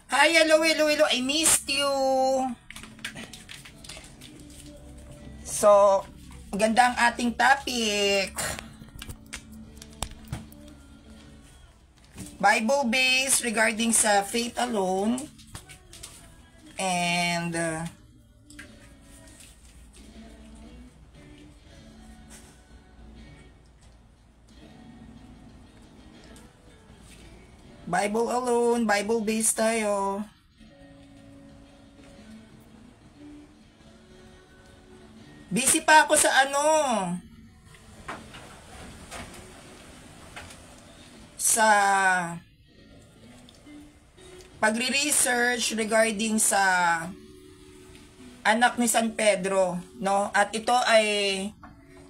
Hi, hello, hello, hello. I missed you. So, maganda ang ating topic. Bible-based regarding sa faith alone. And Bible alone, Bible-based tayo. Busy pa ako sa sa pagre-research regarding sa anak ni San Pedro, no? At ito ay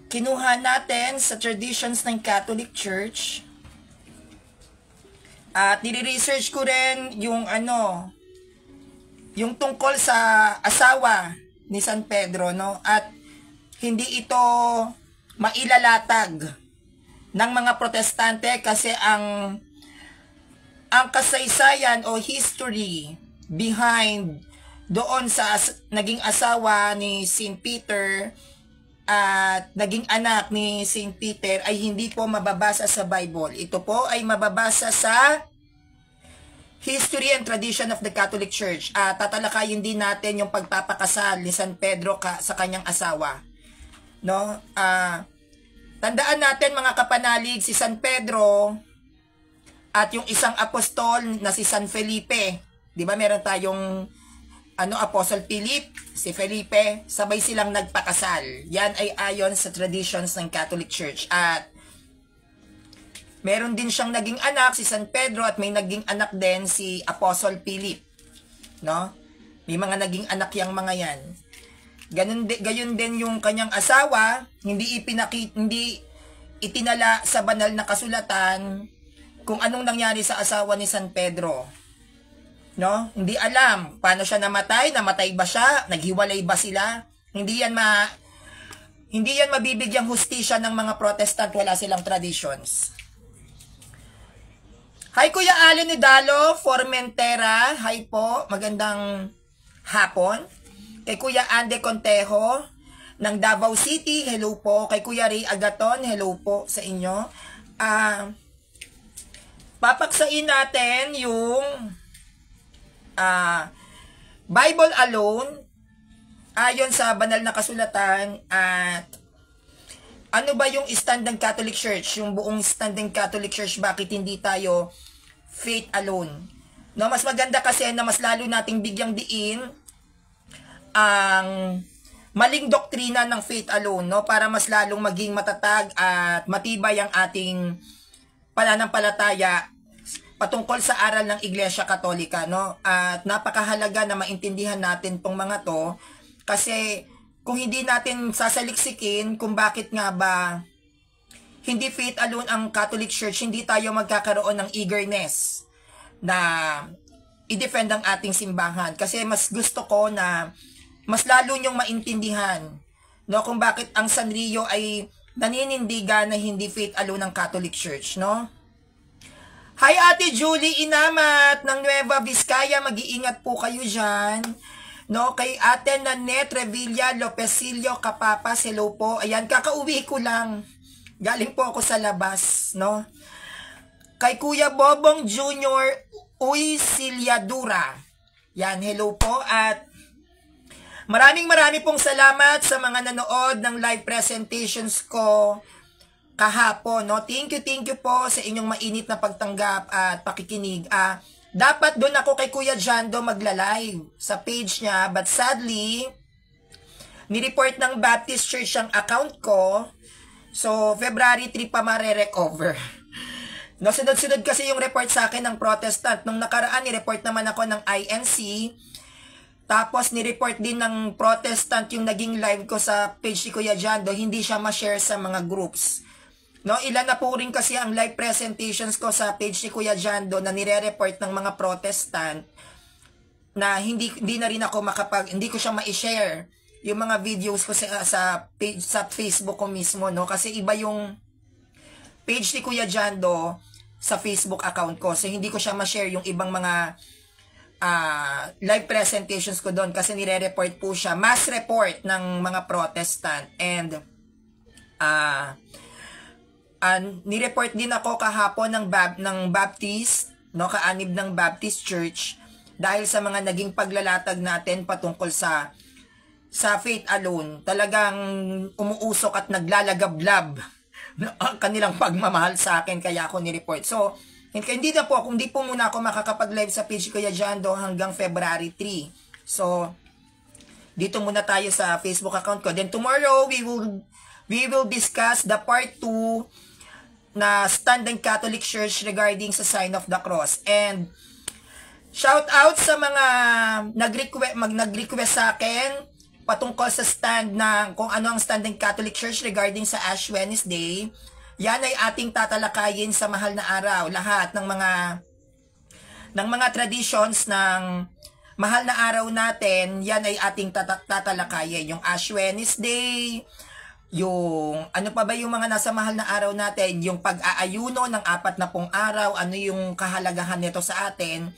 kinuha natin sa traditions ng Catholic Church. At nire-research ko rin yung yung tungkol sa asawa ni San Pedro, no? At hindi ito mailalatag ng mga protestante kasi ang kasaysayan o history behind doon sa naging asawa ni St. Peter at naging anak ni St. Peter ay hindi po mababasa sa Bible. Ito po ay mababasa sa history and tradition of the Catholic Church. Tatalakayin din natin yung pagpapakasal ni San Pedro sa kanyang asawa. No? Tandaan natin mga kapanalig, si San Pedro at yung isang apostol na si San Felipe. 'Di ba meron tayong Apostle Philip, si Felipe, sabay silang nagpakasal. Yan ay ayon sa traditions ng Catholic Church. At meron din siyang naging anak, si San Pedro, at may naging anak din si Apostle Philip. No? May mga naging anak yang mga yan. Gayon din yung kanyang asawa, hindi itinala sa banal na kasulatan kung anong nangyari sa asawa ni San Pedro. No? Hindi alam paano siya namatay ba siya, naghiwalay ba sila? Hindi yan mabibigyang hustisya ng mga Protestant, wala silang traditions. Hi Kuya Allen Idalo, Formentera, hi po, magandang hapon. Kay Kuya Ande Contejo ng Davao City, hello po. Kay Kuya Ray Agaton, hello po sa inyo. Papaksain natin yung Bible alone ayon sa banal na kasulatan. At ano ba yung stand ng Catholic Church, yung buong stand ng Catholic Church, bakit hindi tayo faith alone? No, mas maganda kasi na mas lalo nating bigyang diin ang maling doktrina ng faith alone, no, para mas lalong maging matatag at matibay ang ating pananampalataya patungkol sa aral ng Iglesia Katolika, no? At napakahalaga na maintindihan natin tong mga to kasi kung hindi natin sasaliksikin kung bakit nga ba hindi faith alone ang Catholic Church, hindi tayo magkakaroon ng eagerness na i-defend ang ating simbahan. Kasi mas gusto ko na mas lalo nyong maintindihan, no, kung bakit ang Sanrio ay naninindigan na hindi faith alone ng Catholic Church, no? Hi Ate Julie Inamat ng Nueva Vizcaya, mag-iingat po kayo dyan. No, kay Ate Nanette Revilla Lopesillo Kapapas, hello po. Ayan, kakauwi ko lang. Galing po ako sa labas, no? Kay Kuya Bobong Jr. Uy Siliadura. Yan, hello po. At maraming pong salamat sa mga nanood ng live presentations ko kahapon, no? Thank you po sa inyong mainit na pagtanggap at pakikinig. Dapat doon ako kay Kuya Jando magla-live sa page niya, but sadly, ni-report ng Baptist Church ang account ko. So, February 3 pa mare-recover. No, sunod-sunod kasi yung report sa akin ng Protestant. Nung nakaraan, ni-report naman ako ng INC. Tapos, ni-report din ng Protestant yung naging live ko sa page ni Kuya Jando. Hindi siya ma-share sa mga groups. No, ilan na po rin kasi ang live presentations ko sa page ni Kuya Jando na nire-report ng mga Protestant na hindi na rin ako hindi ko siya ma-share yung mga videos ko sa page sa Facebook ko mismo, no, kasi iba yung page ni Kuya Jando sa Facebook account ko. So, hindi ko siya ma-share yung ibang mga live presentations ko doon kasi nire-report po siya, mass report ng mga Protestant. And nireport din ako kahapon ng Baptist, no, kaanib ng Baptist Church dahil sa mga naging paglalatag natin patungkol sa faith alone. Talagang umuusok at naglalagablab ang kanilang pagmamahal sa akin, kaya ako nireport. So, hindi po muna ako makakapag-live sa page ko Jando hanggang February 3. So, dito muna tayo sa Facebook account ko. Then tomorrow, we will discuss the part 2 na stand ng Catholic Church regarding sa sign of the cross. And shout out sa mga nag-request sa akin patungkol sa stand ng kung ano ang stand ng Catholic Church regarding sa Ash Wednesday. Yan ay ating tatalakayin sa mahal na araw. Lahat ng mga traditions ng mahal na araw natin, yan ay ating tatalakayin. Yung Ash Wednesday, yung ano pa ba yung mga nasa mahal na araw natin, yung pag-aayuno ng 40 araw, ano yung kahalagahan nito sa atin,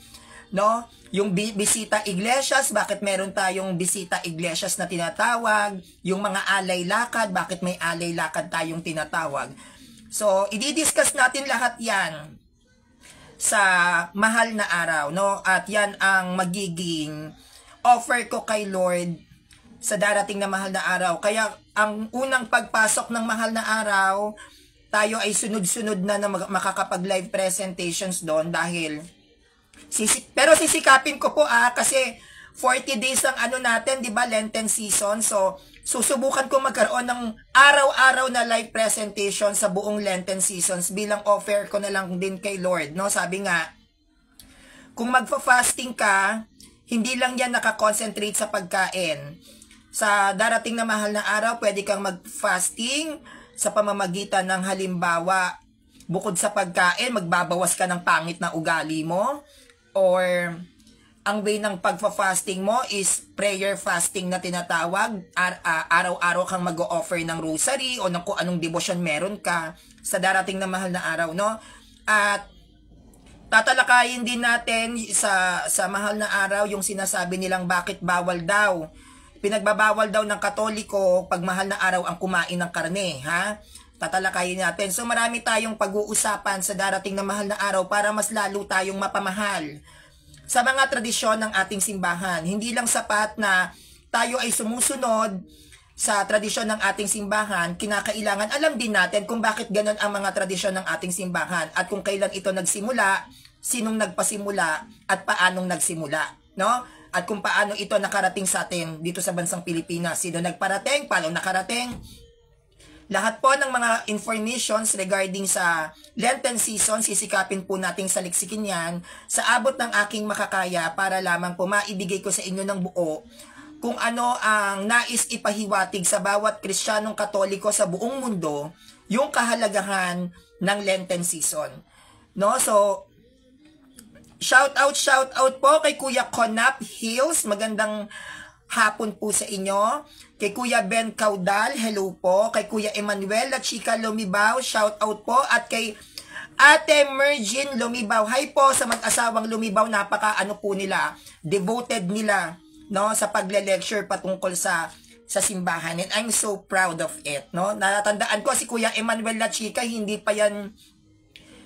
no? Yung bisita iglesias, bakit meron tayong bisita iglesias na tinatawag, yung mga alay lakad, bakit may alay lakad tayong tinatawag. So, i-discuss natin lahat yan sa mahal na araw, no? At yan ang magiging offer ko kay Lord sa darating na mahal na araw. Kaya, ang unang pagpasok ng mahal na araw, tayo ay sunod-sunod na makakapag-live presentations doon dahil pero sisikapin ko po kasi 40 days ang ano natin, 'di ba, Lenten season. So susubukan ko magkaroon ng araw-araw na live presentation sa buong Lenten seasons bilang offer ko na lang din kay Lord, no? Sabi nga, kung magfa-fasting ka, hindi lang yan nakakonsentrate sa pagkain. Sa darating na mahal na araw, pwede kang mag-fasting sa pamamagitan ng halimbawa, bukod sa pagkain, magbabawas ka ng pangit na ugali mo. Or ang way ng pagfa-fasting mo is prayer fasting na tinatawag. Araw-araw kang mag-o-offer ng rosary o ng kung anong devotion meron ka sa darating na mahal na araw, no? At tatalakayin din natin sa mahal na araw yung sinasabi nilang bakit bawal daw. Pinagbabawal daw ng Katoliko pag mahal na araw ang kumain ng karne, ha? Tatalakayin natin. So marami tayong pag-uusapan sa darating na mahal na araw para mas lalo tayong mapamahal sa mga tradisyon ng ating simbahan. Hindi lang sapat na tayo ay sumusunod sa tradisyon ng ating simbahan, kinakailangan alam din natin kung bakit ganun ang mga tradisyon ng ating simbahan at kung kailan ito nagsimula, sinong nagpasimula at paanong nagsimula, no? At kung paano ito nakarating sa atin dito sa bansang Pilipinas. Sino nagparating, paano nakarating? Lahat po ng mga informations regarding sa Lenten season, sisikapin po nating saliksikin yan sa abot ng aking makakaya para lamang po maibigay ko sa inyo ng buo kung ano ang nais ipahiwatig sa bawat Kristiyanong Katoliko sa buong mundo, yung kahalagahan ng Lenten season. No? So, shout out po kay Kuya Conap Hills, magandang hapon po sa inyo. Kay Kuya Ben Caudal, hello po. Kay Kuya Emmanuel at Chica Lumibaw, shout out po. At kay Ate Mergin Lumibaw, hi po sa mag-asawang Lumibaw, napaka ano po nila, devoted nila, no, sa pagle-lecture patungkol sa simbahan. And I'm so proud of it, no. Natatandaan ko si Kuya Emmanuel at Chica, hindi pa yan,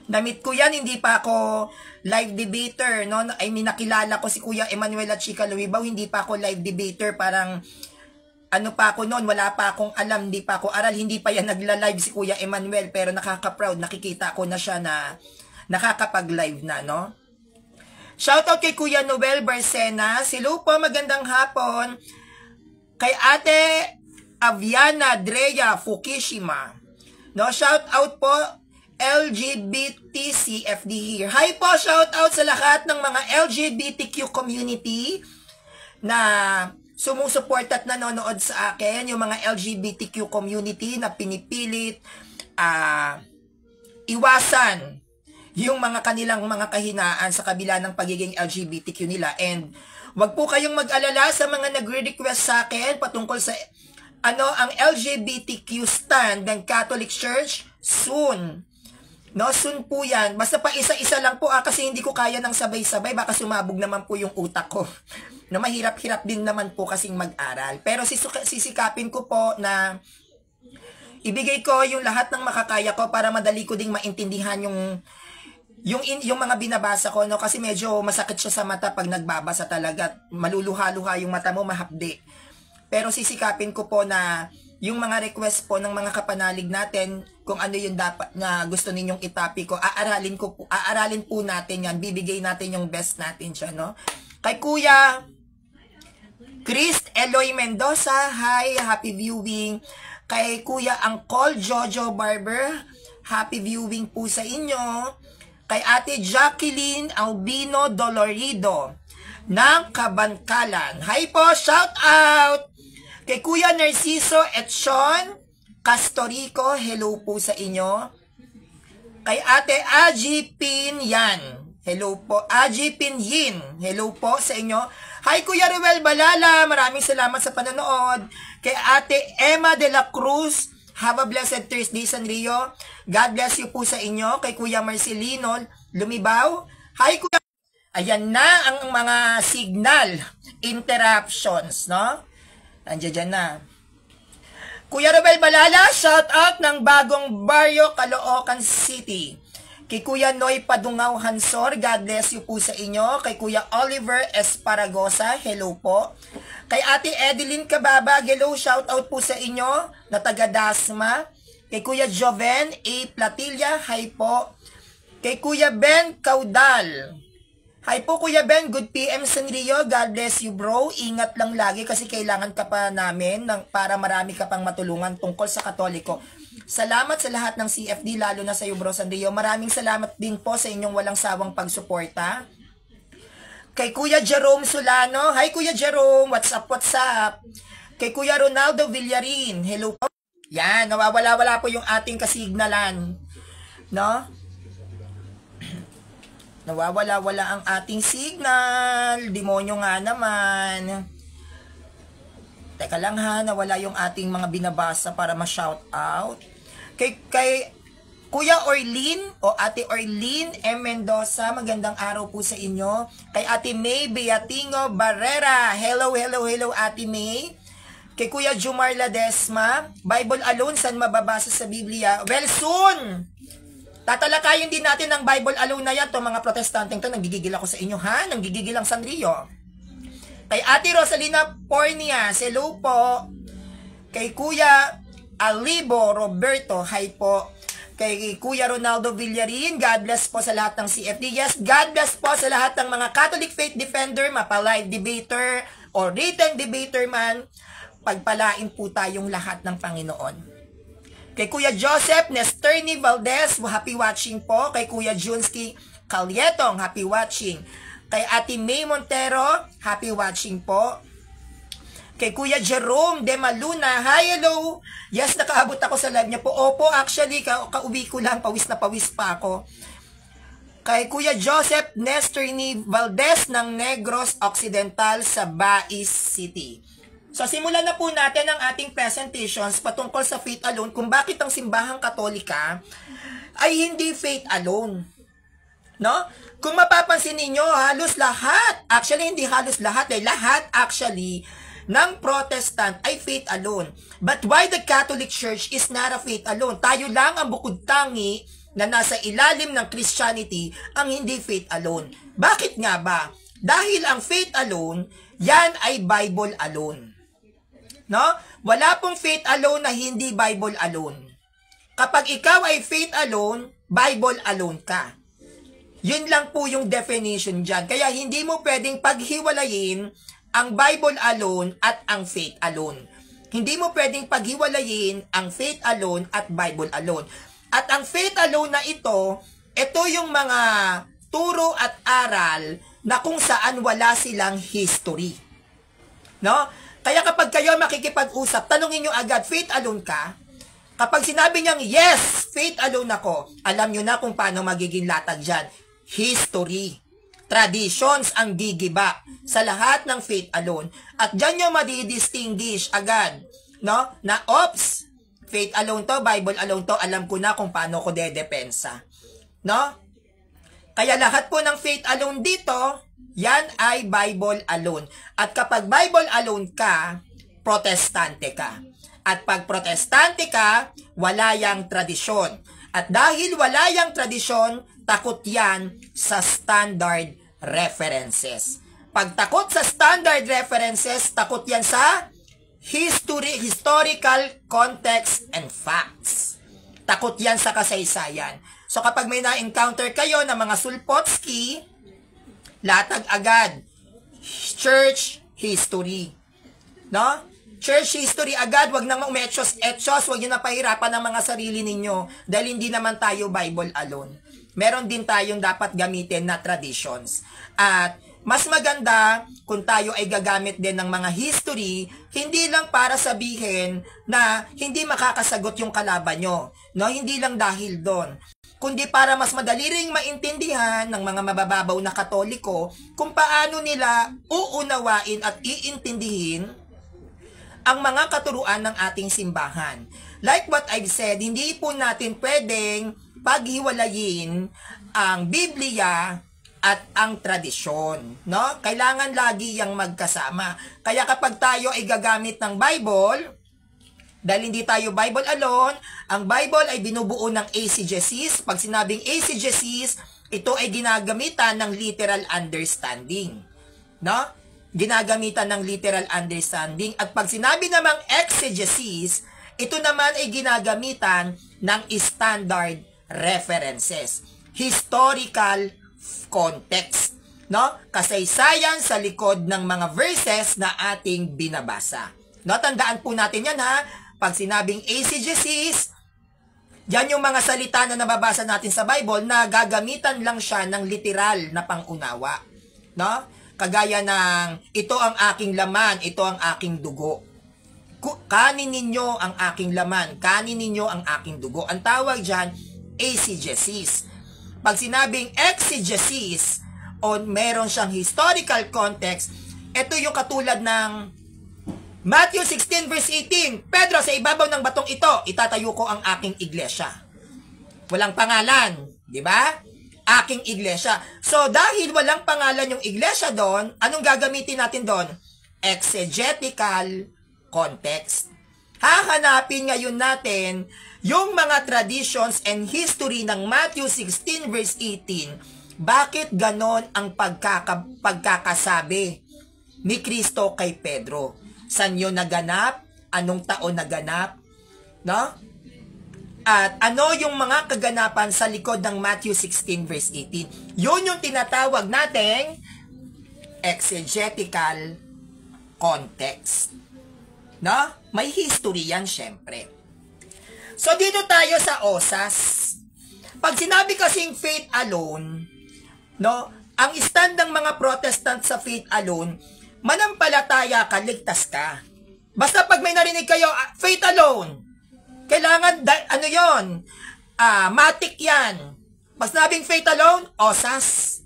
namit ko yan, hindi pa ako live debater, no. I mean, nakilala ko si Kuya Emmanuel at Chica Lumibaw, hindi pa ako live debater, parang ano pa ako noon, wala pa akong alam, hindi pa ako aral, hindi pa yan nagla-live si Kuya Emmanuel, pero nakaka-proud, nakikita ko na siya na nakakapag-live na, no? Shoutout kay Kuya Noel Barcena, hello po, magandang hapon. Kay Ate Aviana Drea Fukushima, no? Shoutout po, LGBTCFD here. Hi po, shoutout sa lahat ng mga LGBTQ community na sumusuport at nanonood sa akin, yung mga LGBTQ community na pinipilit iwasan yung mga kanilang mga kahinaan sa kabila ng pagiging LGBTQ nila. And wag po kayong mag-alala sa mga nagre-request sa akin patungkol sa ano ang LGBTQ stand ng Catholic Church. Soon No, soon po yan. Basta pa isa-isa lang po kasi hindi ko kaya ng sabay-sabay. Baka sumabog naman po yung utak ko. No, mahirap-hirap din naman po kasing mag-aral. Pero sisikapin ko po na ibigay ko yung lahat ng makakaya ko para madali ko ding maintindihan yung mga binabasa ko, no? Kasi medyo masakit siya sa mata pag nagbabasa talaga. Maluluha-luha yung mata mo, mahapdi. Pero sisikapin ko po na yung mga request po ng mga kapanalig natin, kung ano yung dapat na gusto ninyong itapi ko, aaralin po natin yan, bibigay natin yung best natin siya, no? Kay Kuya Chris Eloy Mendoza, hi, happy viewing. Kay Kuya Angkol Jojo Barber, happy viewing po sa inyo. Kay Ate Jacqueline Albino Dolorido ng Kabankalan, hi po, shout out. Kay Kuya Narciso Etchon Castorico, hello po sa inyo. Kay Ate Aji Pin Yan, hello po. Aji Pin Yin, hello po sa inyo. Hi Kuya Ruel Balala, maraming salamat sa panonood. Kay Ate Emma de la Cruz, have a blessed Thursday San Rio. God bless you po sa inyo. Kay Kuya Marcelino Lumibaw, hi Kuya. Ayan na ang mga signal interruptions, no? Andiyan na. Kuya Robel Balala, shout out ng bagong baryo, Caloocan City. Kay Kuya Noy Padungaw Hansor, God bless you po sa inyo. Kay Kuya Oliver Esparagosa, hello po. Kay Ate Edeline Kababa, hello, shout out po sa inyo, na taga Dasma. Kay Kuya Joven A. Platilla, hi po. Kay Kuya Ben Caudal, hi po Kuya Ben, good PM San Rio, God bless you bro, ingat lang lagi kasi kailangan ka pa namin para marami ka pang matulungan tungkol sa Katoliko. Salamat sa lahat ng CFD, lalo na sa iyo bro San Rio, maraming salamat din po sa inyong walang sawang pagsuporta. Kay Kuya Jerome Solano, hi Kuya Jerome, what's up, what's up. Kay Kuya Ronaldo Villarin, hello po. Yan, nawawala-wala po yung ating kasignalan, no? Nawawala-wala ang ating signal. Demonyo nga naman. Teka lang ha, nawala yung ating mga binabasa para ma-shout out. Kay Kuya Orlin o Ate Orlin M. Mendoza, magandang araw po sa inyo. Kay Ate May Beatingo Barrera, hello, hello, hello Ate May. Kay Kuya Jumar Ladesma, Bible alone, saan mababasa sa Biblia? Well, soon! Tatalakayin din natin ng Bible alone na yan. To mga protestanteng to, nanggigigil ako sa inyo ha, nanggigigil ang San Rio. Kay Ate Rosalina Pornias, hello po. Kay Kuya Alibo Roberto, hi po. Kay Kuya Ronaldo Villarin, God bless po sa lahat ng CFD. Yes, God bless po sa lahat ng mga Catholic faith defender, mapa-live debater or written debater man. Pagpalain po tayong lahat ng Panginoon. Kay Kuya Joseph Nesterni Valdez, happy watching po. Kay Kuya Junsky Calyetong, happy watching. Kay Ate May Montero, happy watching po. Kay Kuya Jerome De Maluna, hi, hello. Yes, nakaabot ako sa live niya po. Opo, actually, kauwi ko lang, pawis na pawis pa ako. Kay Kuya Joseph Nesterni Valdez ng Negros Occidental sa Bais City. So, simulan na po natin ang ating presentations patungkol sa faith alone, kung bakit ang simbahang Katolika ay hindi faith alone. No? Kung mapapansin ninyo, halos lahat, actually hindi halos lahat, lahat actually ng Protestant ay faith alone. But why the Catholic Church is not a faith alone? Tayo lang ang bukod tangi na nasa ilalim ng Christianity ang hindi faith alone. Bakit nga ba? Dahil ang faith alone, yan ay Bible alone. No? Wala pong faith alone na hindi Bible alone. Kapag ikaw ay faith alone, Bible alone ka. Yun lang po yung definition dyan. Kaya hindi mo pwedeng paghiwalayin ang Bible alone at ang faith alone. Hindi mo pwedeng paghiwalayin ang faith alone at Bible alone. At ang faith alone na ito yung mga turo at aral na kung saan wala silang history. No? Kaya kapag kayo makikipag-usap, tanungin nyo agad, faith alone ka? Kapag sinabi niyang, yes, faith alone ako, alam nyo na kung paano magiging latag dyan. History. Traditions ang gigiba sa lahat ng faith alone. At dyan nyo madidistinguish agad, no? Na, oops, faith alone to, Bible alone to, alam ko na kung paano ko dedepensa. No? Kaya lahat po ng faith alone dito, yan ay Bible alone. At kapag Bible alone ka, protestante ka. At pag protestante ka, wala yang tradisyon. At dahil wala yang tradisyon, takot yan sa standard references. Pag takot sa standard references, takot yan sa historical context and facts. Takot yan sa kasaysayan. So kapag may na-encounter kayo ng mga sulpotski, latag agad. Church history. No? Church history agad, wag nang etchos, wag nyo na pahirapan ng mga sarili ninyo dahil hindi naman tayo Bible alone. Meron din tayong dapat gamitin na traditions. At mas maganda kung tayo ay gagamit din ng mga history, hindi lang para sabihin na hindi makakasagot yung kalaban nyo. No? Hindi lang dahil doon. Kundi para mas madali ring maintindihan ng mga mabababaw na Katoliko kung paano nila uunawain at iintindihin ang mga katuruan ng ating simbahan. Like what I've said, hindi po natin pwedeng paghiwalayin ang Biblia at ang tradisyon, no? Kailangan lagi yang magkasama. Kaya kapag tayo ay gagamit ng Bible, dahil hindi tayo Bible alone, ang Bible ay binubuo ng eisegesis. Pag sinabing eisegesis, ito ay ginagamitan ng literal understanding, no? Ginagamitan ng literal understanding. At pag sinabi namang exegesis, ito naman ay ginagamitan ng standard references, historical context, no? Kasaysayan sa likod ng mga verses na ating binabasa. No, tandaan po natin yan ha. Pag sinabing eisegesis, yan yung mga salita na nababasa natin sa Bible na gagamitan lang siya ng literal na pangunawa. No? Kagaya ng, ito ang aking laman, ito ang aking dugo. Kanin ninyo ang aking laman, kanin ninyo ang aking dugo. Ang tawag dyan, eisegesis. Pag sinabing exegesis, o meron siyang historical context, ito yung katulad ng Matthew 16 verse 18, Pedro, sa ibabaw ng batong ito, itatayo ko ang aking iglesia. Walang pangalan, di ba? Aking iglesia. So, dahil walang pangalan yung iglesia doon, anong gagamitin natin doon? Exegetical context. Hahanapin ngayon natin yung mga traditions and history ng Matthew 16 verse 18. Bakit ganon ang pagkakasabi ni Kristo kay Pedro? Saan yun naganap? Anong taon naganap? No? At ano yung mga kaganapan sa likod ng Matthew 16 verse 18? Yun yung tinatawag nating exegetical context. No? May history yan, syempre. So, dito tayo sa OSAS. Pag sinabi kasing faith alone, no? Ang stand ng mga Protestant sa faith alone, manampalataya ka, ligtas ka. Basta pag may narinig kayo, faith alone, kailangan, ano yon? Matik yan. Pag sinabing faith alone, OSAS.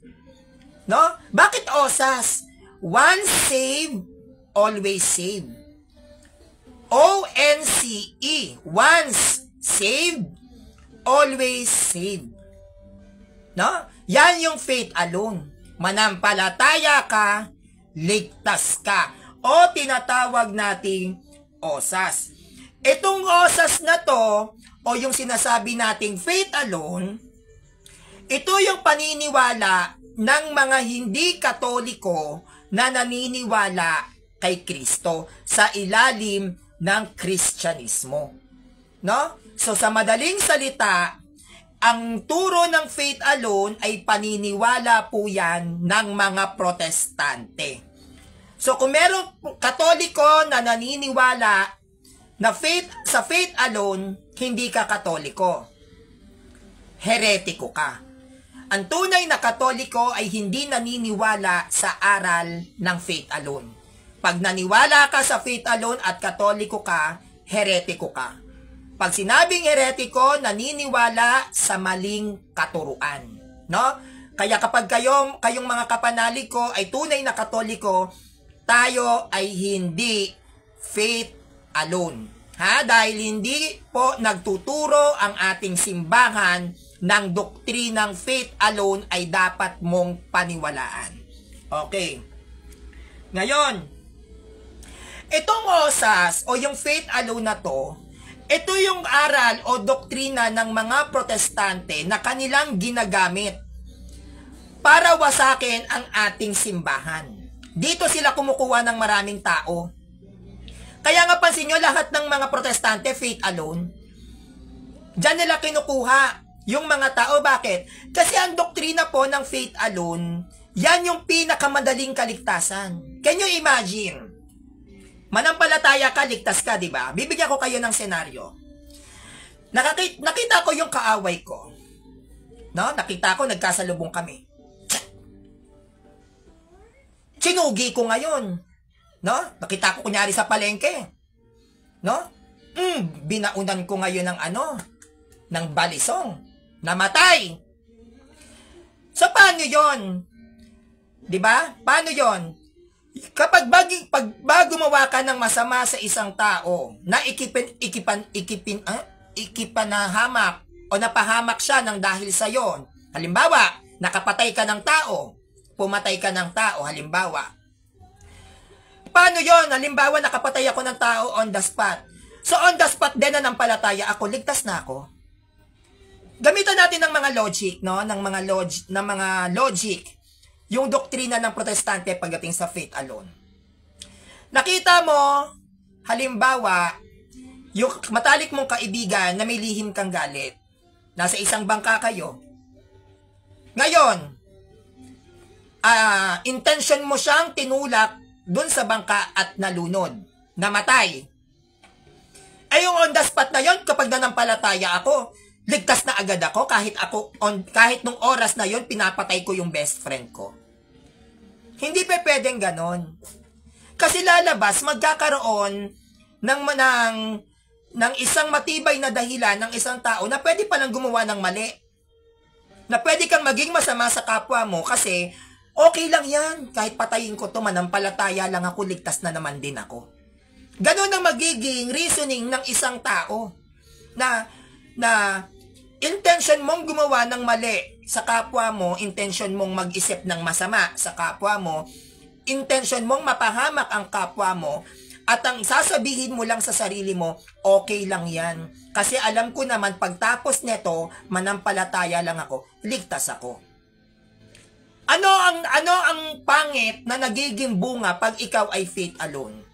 No? Bakit OSAS? Once saved, always saved. ONCE. Once saved, always saved. No? Yan yung faith alone. Manampalataya ka, ligtas ka, o tinatawag nating OSAS. Itong OSAS na to, o yung sinasabi nating faith alone, ito yung paniniwala ng mga hindi Katoliko na naniniwala kay Kristo sa ilalim ng Kristyanismo. No? So sa madaling salita, ang turo ng faith alone ay paniniwala po yan ng mga Protestante. So kung merong Katoliko na naniniwala na sa faith alone, hindi ka Katoliko. Heretiko ka. Ang tunay na Katoliko ay hindi naniniwala sa aral ng faith alone. Pag naniwala ka sa faith alone at Katoliko ka, heretiko ka. Pag sinabing heretiko, naniniwala sa maling katuruan. No? Kaya kapag kayong mga kapanalig ko ay tunay na Katoliko, tayo ay hindi faith alone. Dahil hindi po nagtuturo ang ating simbahan ng doktrinang faith alone ay dapat mong paniwalaan. Okay. Ngayon, itong OSAS o yung faith alone na to, ito yung aral o doktrina ng mga protestante na kanilang ginagamit para wasakin ang ating simbahan. Dito sila kumukuha ng maraming tao. Kaya nga pansin nyo, lahat ng mga protestante, faith alone, dyan nila kinukuha yung mga tao. Bakit? Kasi ang doktrina po ng faith alone, yan yung pinakamadaling kaligtasan. Can you imagine? Manampalataya ka, ligtas ka, di ba? Bibigyan ko kayo ng senaryo. Nakita ko yung kaaway ko. No? Nakita ko, nagkasalubong kami. Sinugi ko ngayon. No? Nakita ko kunyari sa palengke. No? Binaunan ko ngayon ng balisong. Namatay. So, paano yon? Diba? Paano yon? Kapag gumawa ka ng masama sa isang tao na ikipanahamak o napahamak siya ng dahil sa yon. Halimbawa, nakapatay ka ng tao, pumatay ka ng tao, halimbawa. Paano yon? Halimbawa, nakapatay ako ng tao on the spot. So, on the spot din na nampalataya ako, ligtas na ako. Gamitan natin ng mga logic, no? Ng mga logic, yung doktrina ng protestante pagdating sa faith alone. Nakita mo, halimbawa, yung matalik mong kaibigan na may lihim kang galit. Nasa isang bangka kayo. Ngayon, intention mo siyang tinulak dun sa bangka at nalunod. Namatay. Ay yung on the spot na yon, kapag nanampalataya ako, ligtas na agad ako kahit nung oras na yon pinapatay ko yung best friend ko. Hindi pa pwedeng ganon. Kasi lalabas, magkakaroon ng isang matibay na dahilan ng isang tao na pwede palang gumawa ng mali. Na pwede kang maging masama sa kapwa mo kasi okay lang yan. Kahit patayin ko to, manampalataya lang ako, ligtas na naman din ako. Ganon ang magiging reasoning ng isang tao na intention mong gumawa ng mali sa kapwa mo, intention mong mag-isip ng masama sa kapwa mo, intention mong mapahamak ang kapwa mo, at ang sasabihin mo lang sa sarili mo, okay lang yan. Kasi alam ko naman pagtapos neto, manampalataya lang ako, ligtas ako. Ano ang pangit na nagiging bunga pag ikaw ay faith alone?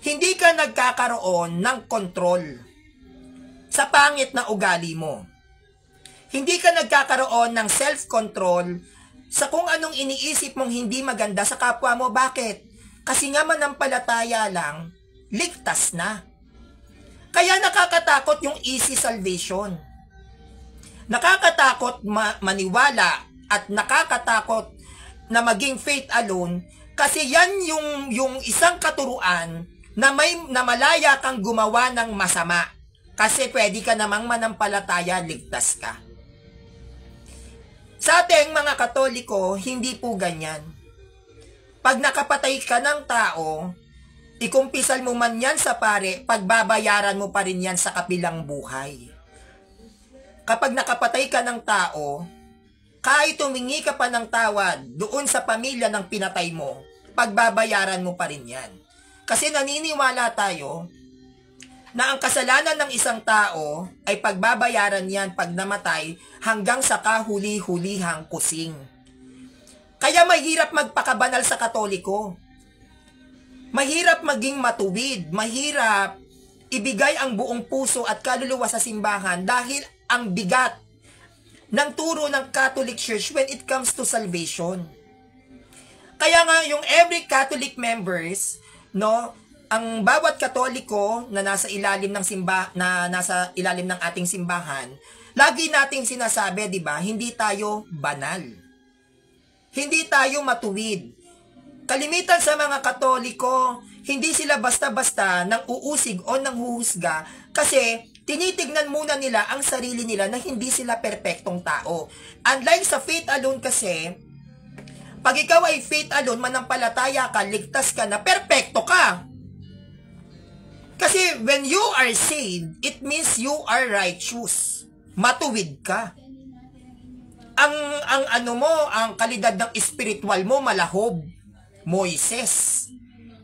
Hindi ka nagkakaroon ng control sa pangit na ugali mo. Hindi ka nagkakaroon ng self-control sa kung anong iniisip mong hindi maganda sa kapwa mo. Bakit? Kasi nga manampalataya lang, ligtas na. Kaya nakakatakot yung easy salvation. Nakakatakot maniwala at nakakatakot na maging faith alone kasi yan yung isang katuruan na malaya kang gumawa ng masama. Kasi pwede ka namang manampalataya, ligtas ka. Sa ating mga Katoliko, hindi po ganyan. Pag nakapatay ka ng tao, ikumpisal mo man yan sa pare, pagbabayaran mo pa rin yan sa kabilang buhay. Kapag nakapatay ka ng tao, kahit humingi ka pa ng tawad doon sa pamilya ng pinatay mo, pagbabayaran mo pa rin yan. Kasi naniniwala tayo na ang kasalanan ng isang tao ay pagbabayaran yan pag namatay hanggang sa kahuli-hulihang kusing. Kaya mahirap magpakabanal sa Katoliko. Mahirap maging matuwid. Mahirap ibigay ang buong puso at kaluluwa sa simbahan dahil ang bigat ng turo ng Catholic Church when it comes to salvation. Kaya nga yung every Catholic members, no, ang bawat Katoliko na nasa ilalim ng ating simbahan, lagi nating sinasabi, 'di ba? Hindi tayo banal. Hindi tayo matuwid. Kalimitan sa mga Katoliko, hindi sila basta-basta nang uusig o nang huhusga kasi tinitignan muna nila ang sarili nila na hindi sila perpektong tao. Unlike sa faith alone kasi, pag ikaw ay faith alone, manampalataya ka, ligtas ka na, perpekto ka. Kasi when you are saved, it means you are righteous. Matuwid ka. Ang ano mo, ang kalidad ng spiritual mo malahob. Moises.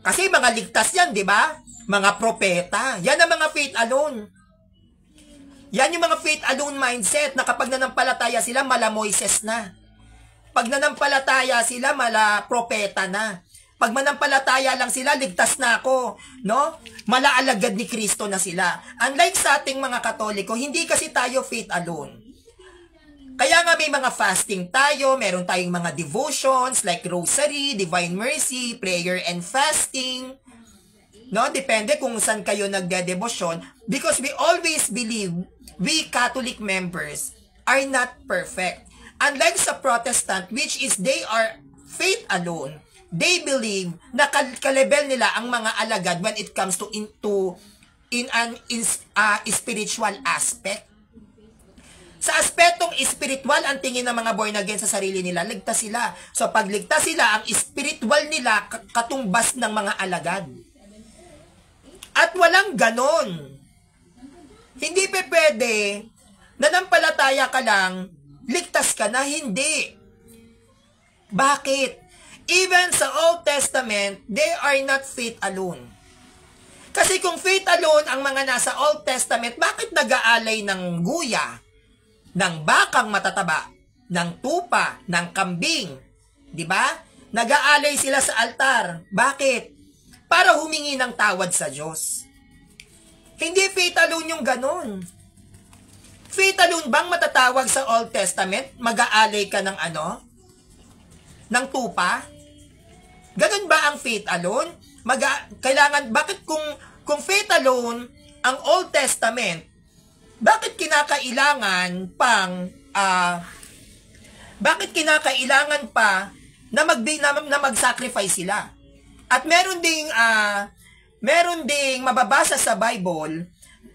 Kasi mga ligtas yan, di ba? Mga propeta. Yan ang mga faith alone. Yan yung mga faith alone mindset na kapag nanampalataya sila, mala Moises na. Pag nanampalataya sila, mala propeta na. Pag manampalataya lang sila, ligtas na ako. No? Mala alagad ni Kristo na sila. Unlike sa ating mga Katoliko, hindi kasi tayo faith alone. Kaya nga may mga fasting tayo, meron tayong mga devotions like rosary, divine mercy, prayer and fasting. No, depende kung saan kayo nagde-devotion because we always believe we Catholic members are not perfect. Unlike sa Protestant which is they are faith alone, they believe na kalebel nila ang mga alagad when it comes to in an spiritual aspect. Sa aspetong spiritual, ang tingin ng mga born again sa sarili nila, ligtas sila. So, pag ligtas sila, ang spiritual nila katumbas ng mga alagad. At walang ganon. Hindi pwede na nampalataya ka lang, ligtas ka na, hindi. Bakit? Even sa Old Testament, they are not faith alone. Kasi kung faith alone ang mga nasa Old Testament, bakit nag-aalay ng guya? Ng bakang matataba, ng tupa, ng kambing, di ba? Nag-aalay sila sa altar. Bakit? Para humingi ng tawad sa Diyos. Hindi faith alone yung ganon. Faith alone bang matatawag sa Old Testament? Mag-aalay ka ng ano? Ng tupa? Ganon ba ang faith alone? Bakit kung faith alone ang Old Testament, bakit kinakailangan pa na mag-sacrifice sila? At meron ding mababasa sa Bible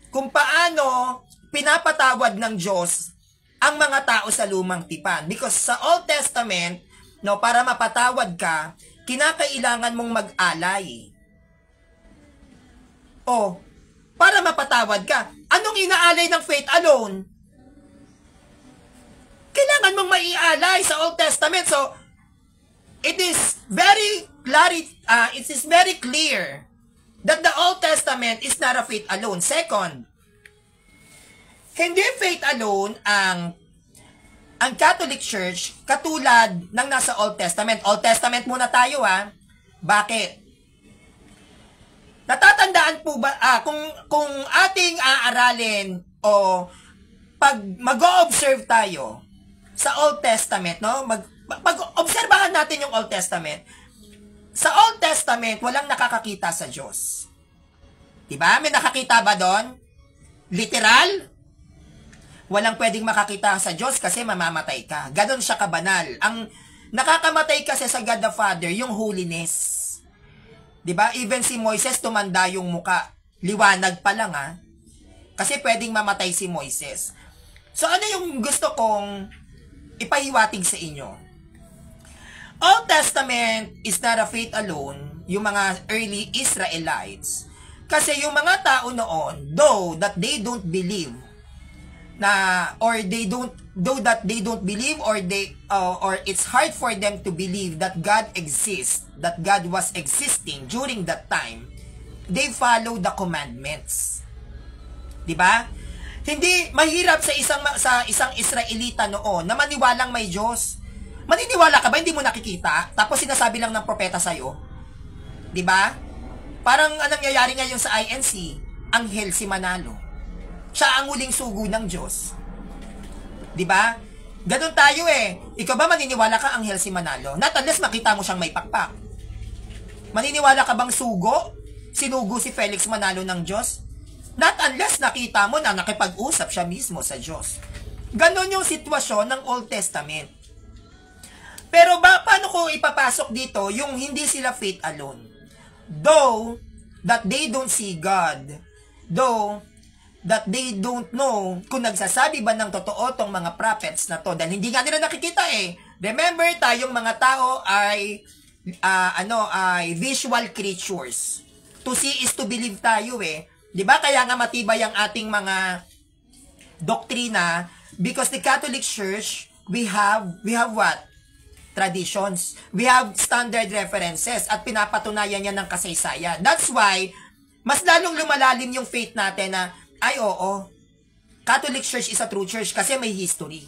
kung paano pinapatawad ng Diyos ang mga tao sa lumang tipan. Because sa Old Testament, no, para mapatawad ka, kinakailangan mong mag-alay. Para mapatawad ka. Anong inaalay ng faith alone? Kailangan mong maialay sa Old Testament. So, it is very clear that the Old Testament is not a faith alone. Second, hindi faith alone ang Catholic Church katulad ng nasa Old Testament. Old Testament muna tayo ha. Bakit? Natatandaan po ba, kung ating aaralin o pag mag-o-observe tayo sa Old Testament, no? Pag-obserbahan natin yung Old Testament. Sa Old Testament, walang nakakakita sa Diyos. Diba? May nakakita ba doon? Literal? Walang pwedeng makakita sa Diyos kasi mamamatay ka. Ganon siya kabanal. Ang nakakamatay kasi sa God the Father, yung holiness. Diba? Even si Moises tumanda yung muka. Liwanag pa lang ha. Kasi pwedeng mamatay si Moises. So ano yung gusto kong ipahiwatig sa inyo? Old Testament is not a faith alone, yung mga early Israelites. Kasi yung mga tao noon, though that they don't believe or it's hard for them to believe that God exists, that God was existing during that time, they follow the commandments. 'Di ba? Hindi mahirap sa isang Israelita noon na maniwalang may Diyos. Maniniwala ka ba hindi mo nakikita? Tapos sinasabi lang ng propeta sa iyo. 'Di ba? Parang anong nangyayari ngayon sa INC, Anghel si Manalo. Siya ang huling sugo ng Diyos. 'Di ba? Ganon tayo eh. Ikaw ba maniniwala ka Anghel si Manalo? Not unless makita mo siyang may pakpak. Maniniwala ka bang sinugo si Felix Manalo ng Diyos? Not unless nakita mo na nakipag-usap siya mismo sa Diyos. Ganon yung sitwasyon ng Old Testament. Pero paano ko ipapasok dito yung hindi sila faith alone? Though that they don't see God, though that they don't know kung nagsasabi ba ng totoo tong mga prophets na to dahil hindi nga nila nakikita eh. Remember, tayong mga tao ay visual creatures. To see is to believe tayo eh. 'Di ba? Kaya nga matibay ang ating mga doktrina because the Catholic Church, we have what? Traditions. We have standard references at pinapatunayan niya ng kasaysayan. That's why, mas lalong lumalalim yung faith natin na, ay oo, Catholic Church is a true church kasi may history.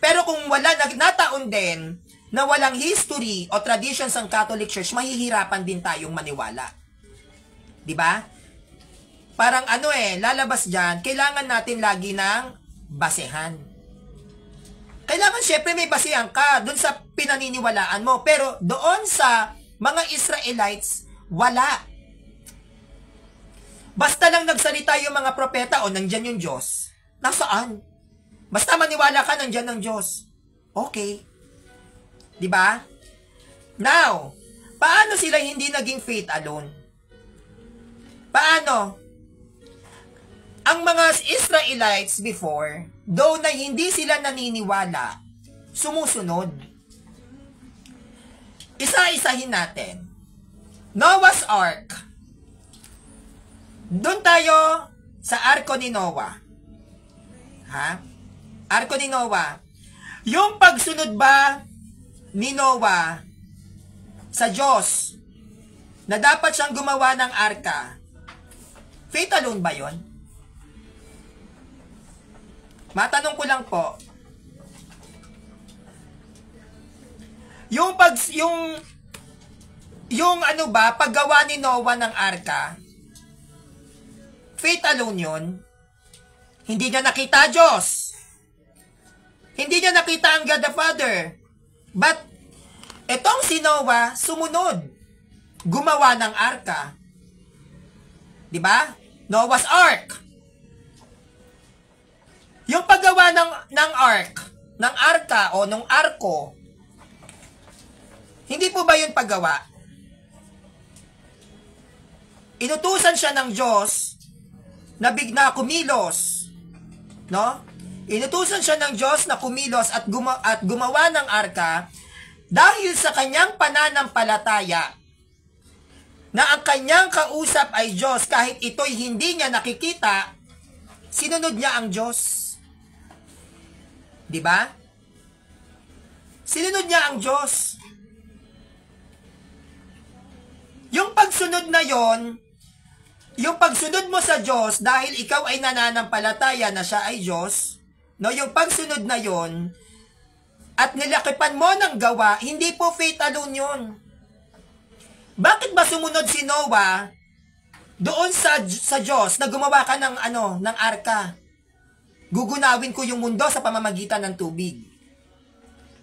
Pero kung wala, nataon din na walang history o traditions ang Catholic Church, mahihirapan din tayong maniwala. Diba? Parang lalabas dyan, kailangan natin lagi ng basehan. Kailangan syempre may basehan ka dun sa pinaniniwalaan mo. Pero doon sa mga Israelites, wala. Basta lang nagsalita yung mga propeta, nandyan yung Diyos. Nasaan? Basta maniwala ka, nandyan ang Diyos. Okay. Diba? Now, paano sila hindi naging faith alone? Paano? Ang mga Israelites before, though na hindi sila naniniwala, sumusunod. Isa-isahin natin. Noah's Ark. Doon tayo sa arko ni Noah. Ha? Arko ni Noah. Yung pagsunod ba ni Noah sa Diyos na dapat siyang gumawa ng arka, faith alone ba yon? Matanong ko lang po, yung paggawa ni Noah ng arka, faith alone yun? Hindi niya nakita Diyos. Hindi niya nakita ang God the Father. But, etong si Noah, sumunod. Gumawa ng arka. Diba? Noah's Ark. Yung paggawa ng ark, ng arka o ng arko, hindi po ba yun paggawa? Inutusan siya ng Diyos na bigla kumilos. No? Inutusan siya ng Diyos na kumilos at gumawa ng arka dahil sa kanyang pananampalataya na ang kanyang kausap ay Diyos kahit ito'y hindi niya nakikita, sinunod niya ang Diyos. Diba? Sinunod niya ang Diyos. Yung pagsunod na yon, yung pagsunod mo sa Diyos dahil ikaw ay nananampalataya na siya ay Diyos, no, yung pagsunod na yon at nilakipan mo ng gawa, hindi po faith alone yun. Bakit ba sumunod si Noah doon sa Diyos na gumawa ka ng arka? Gugunawin ko yung mundo sa pamamagitan ng tubig.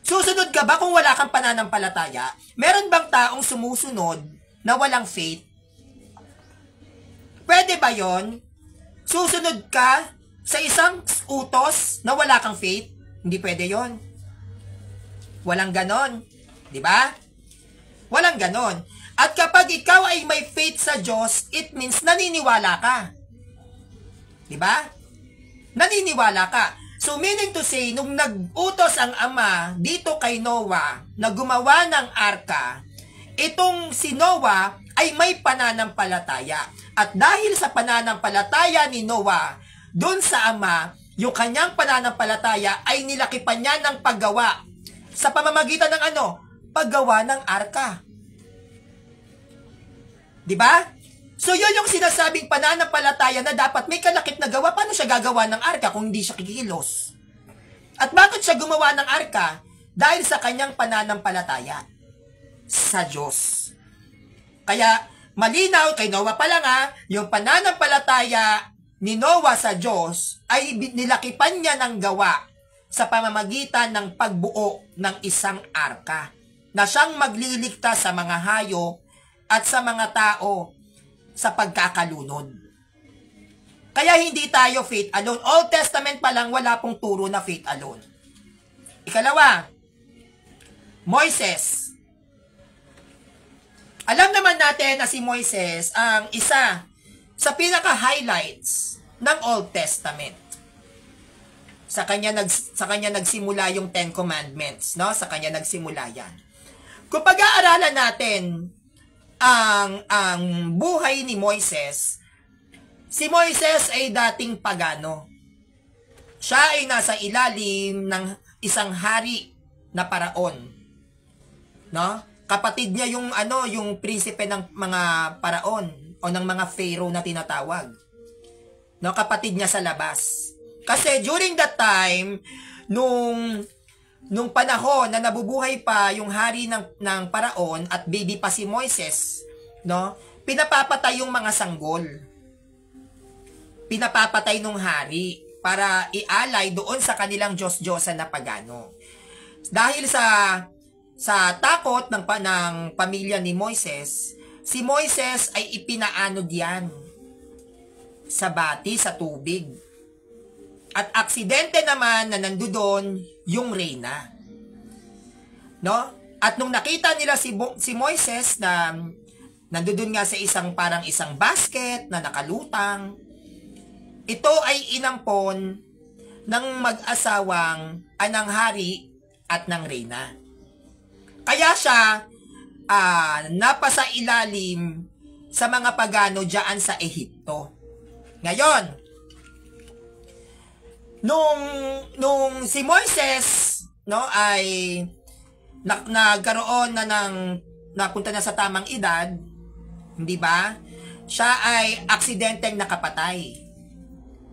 Susunod ka ba kung wala kang pananampalataya? Meron bang taong sumusunod na walang faith? Pwede ba yon? Susunod ka sa isang utos na wala kang faith? Hindi pwede yon. Walang ganon. Diba? Walang ganon. At kapag ikaw ay may faith sa Diyos, it means naniniwala ka. Diba? Naniniwala ka. So meaning to say, nung nag-utos ang Ama dito kay Noah na gumawa ng arka, itong si Noah ay may pananampalataya. At dahil sa pananampalataya ni Noah doon sa Ama, yung kanyang pananampalataya ay nilakipan niya ng paggawa. Sa pamamagitan ng paggawa ng arka. Diba? So, yun yung sinasabing pananampalataya na dapat may kalakip na gawa. Paano siya gagawa ng arka kung hindi siya kikilos? At bakit siya gumawa ng arka? Dahil sa kanyang pananampalataya sa Diyos. Kaya, malinaw kay Noah pa lang yung pananampalataya ni Noah sa Diyos ay nilakipan niya ng gawa sa pamamagitan ng pagbuo ng isang arka na siyang magliligtas sa mga hayop at sa mga tao sa pagkakalunod. Kaya hindi tayo faith alone. Old Testament pa lang wala pong turo na faith alone. Ikalawa, Moises. Alam naman natin na si Moises ang isa sa pinaka-highlights ng Old Testament. Sa kanya nagsimula yung Ten Commandments, no? Sa kanya nagsimula yan. Kung pag-aaralan natin ang buhay ni Moises, Si Moises ay dating pagano. Siya ay nasa ilalim ng isang hari na paraon. No? Kapatid niya yung yung prinsipe ng mga paraon o ng mga pharaoh na tinatawag. No, kapatid niya sa labas. Kasi during that time, nung panahon na nabubuhay pa yung hari ng paraon at baby pa si Moises, no, pinapapatay yung mga sanggol. Pinapapatay nung hari para ialay doon sa kanilang Diyos-Diyosan na pagano. Dahil sa takot ng pamilya ni Moises, si Moises ay ipinaanod yan sa bati, sa tubig. At aksidente naman na nandoon yung reyna. No? At nung nakita nila si Moises na nandoon nga sa isang basket na nakalutang, ito ay inampon ng mag-asawang anang hari at ng reyna. Kaya siya napasa ilalim sa mga pagano diyan sa Ehipto. Ngayon, nung si Moises, no, ay nagkaroon na napunta na sa tamang edad, hindi ba? Siya ay aksidenteng nakapatay.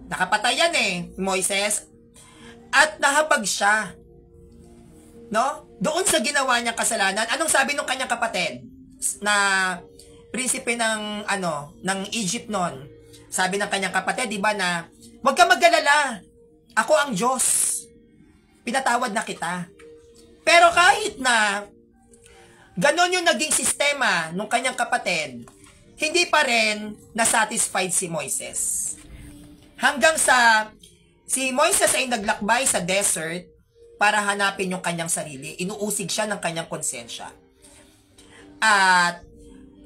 Nakapatay yan Moises. At nahabag siya. No? Doon sa ginawa niyang kasalanan, anong sabi ng kanyang kapatid na prinsipe ng Egypt noon? Sabi ng kanyang kapatid, di ba, na huwag ka mag-alala. Ako ang Diyos. Pinatawad na kita. Pero kahit na ganon yung naging sistema ng kanyang kapatid, hindi pa rin na-satisfied si Moises. Hanggang si Moises ay naglakbay sa desert para hanapin yung kanyang sarili. Inuusig siya ng kanyang konsensya. At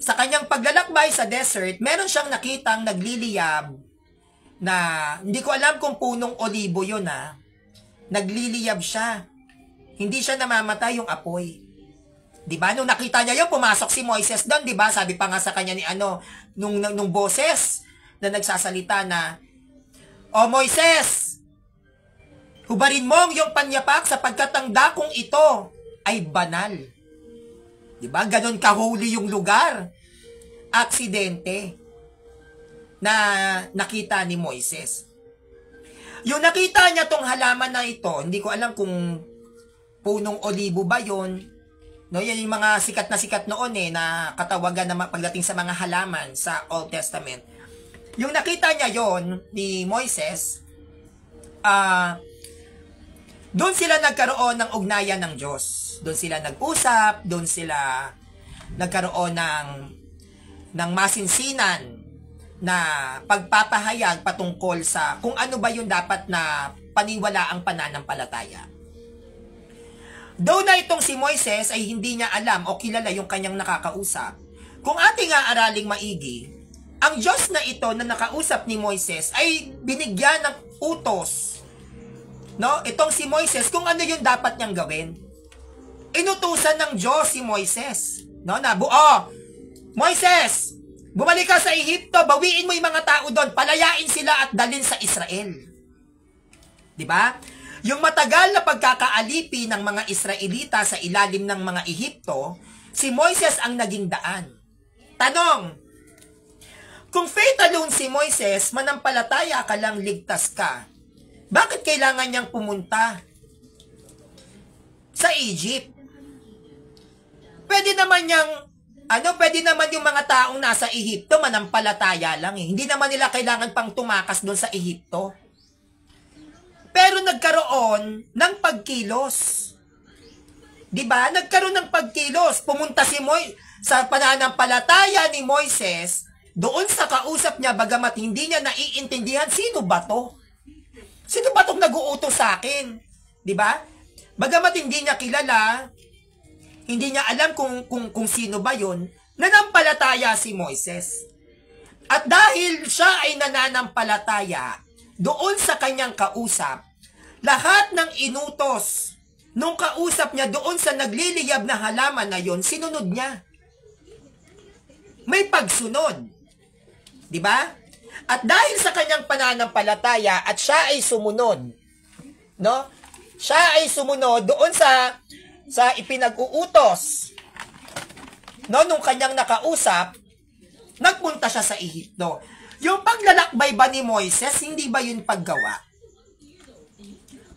sa kanyang paglalakbay sa desert, meron siyang nakitang nagliliyab na, hindi ko alam kung punong olibo yun nagliliyab siya. Hindi siya namamatay yung apoy. Diba? Nung nakita niya yun, pumasok si Moises doon, diba? Sabi pa nga sa kanya ni nung boses na nagsasalita na, "O Moises, hubarin mo ang iyong panyapak sapagkat ang dakong ito ay banal." Diba? Ganon kahuli yung lugar. Aksidente na nakita ni Moises. Yung nakita niya tong halaman na ito, hindi ko alam kung punong olibo ba yun. No, yan yung mga sikat noon na katawagan na pagdating sa mga halaman sa Old Testament. Yung nakita niya yon ni Moises, doon sila nagkaroon ng ugnayan ng Diyos. Doon sila nag-usap, doon sila nagkaroon ng masinsinan na pagpapahayag patungkol sa kung ano ba yung dapat na paniwalaang pananampalataya. Though na itong si Moises ay hindi niya alam o kilala yung kanyang nakakausap, kung ating aaraling maigi, ang Diyos na ito na nakausap ni Moises ay binigyan ng utos. No? Itong si Moises, kung ano yung dapat niyang gawin. Inutusan ng Diyos si Moises. No? Moises, bumalik ka sa Ehipto, bawiin mo yung mga tao doon, palayain sila at dalhin sa Israel. Diba? Yung matagal na pagkakaalipi ng mga Israelita sa ilalim ng mga Ehipto, si Moises ang naging daan. Tanong, kung faith alone si Moises, manampalataya ka lang, ligtas ka, bakit kailangan niyang pumunta sa Egypt? Pwede naman yung mga taong nasa Ehipto, manampalataya lang Hindi naman nila kailangan pang tumakas doon sa Ehipto. Pero nagkaroon ng pagkilos. Diba? Nagkaroon ng pagkilos. Pumunta si sa pananampalataya ni Moises, doon sa kausap niya, bagamat hindi niya naiintindihan, sino ba to? Sino ba itong nag-uutos sa akin? Diba? Bagamat hindi niya kilala, hindi niya alam kung sino ba yun, nanampalataya si Moises. At dahil siya ay nananampalataya, doon sa kanyang kausap, lahat ng inutos nung kausap niya doon sa nagliliyab na halaman na yon, sinunod niya. May pagsunod. Diba? At dahil sa kanyang pananampalataya at siya ay sumunod, no? Siya ay sumunod doon sa ipinag-uutos, no, nung kanyang nakausap, nagpunta siya sa Ehipto. Yung paglalakbay ba ni Moises, hindi ba yun paggawa?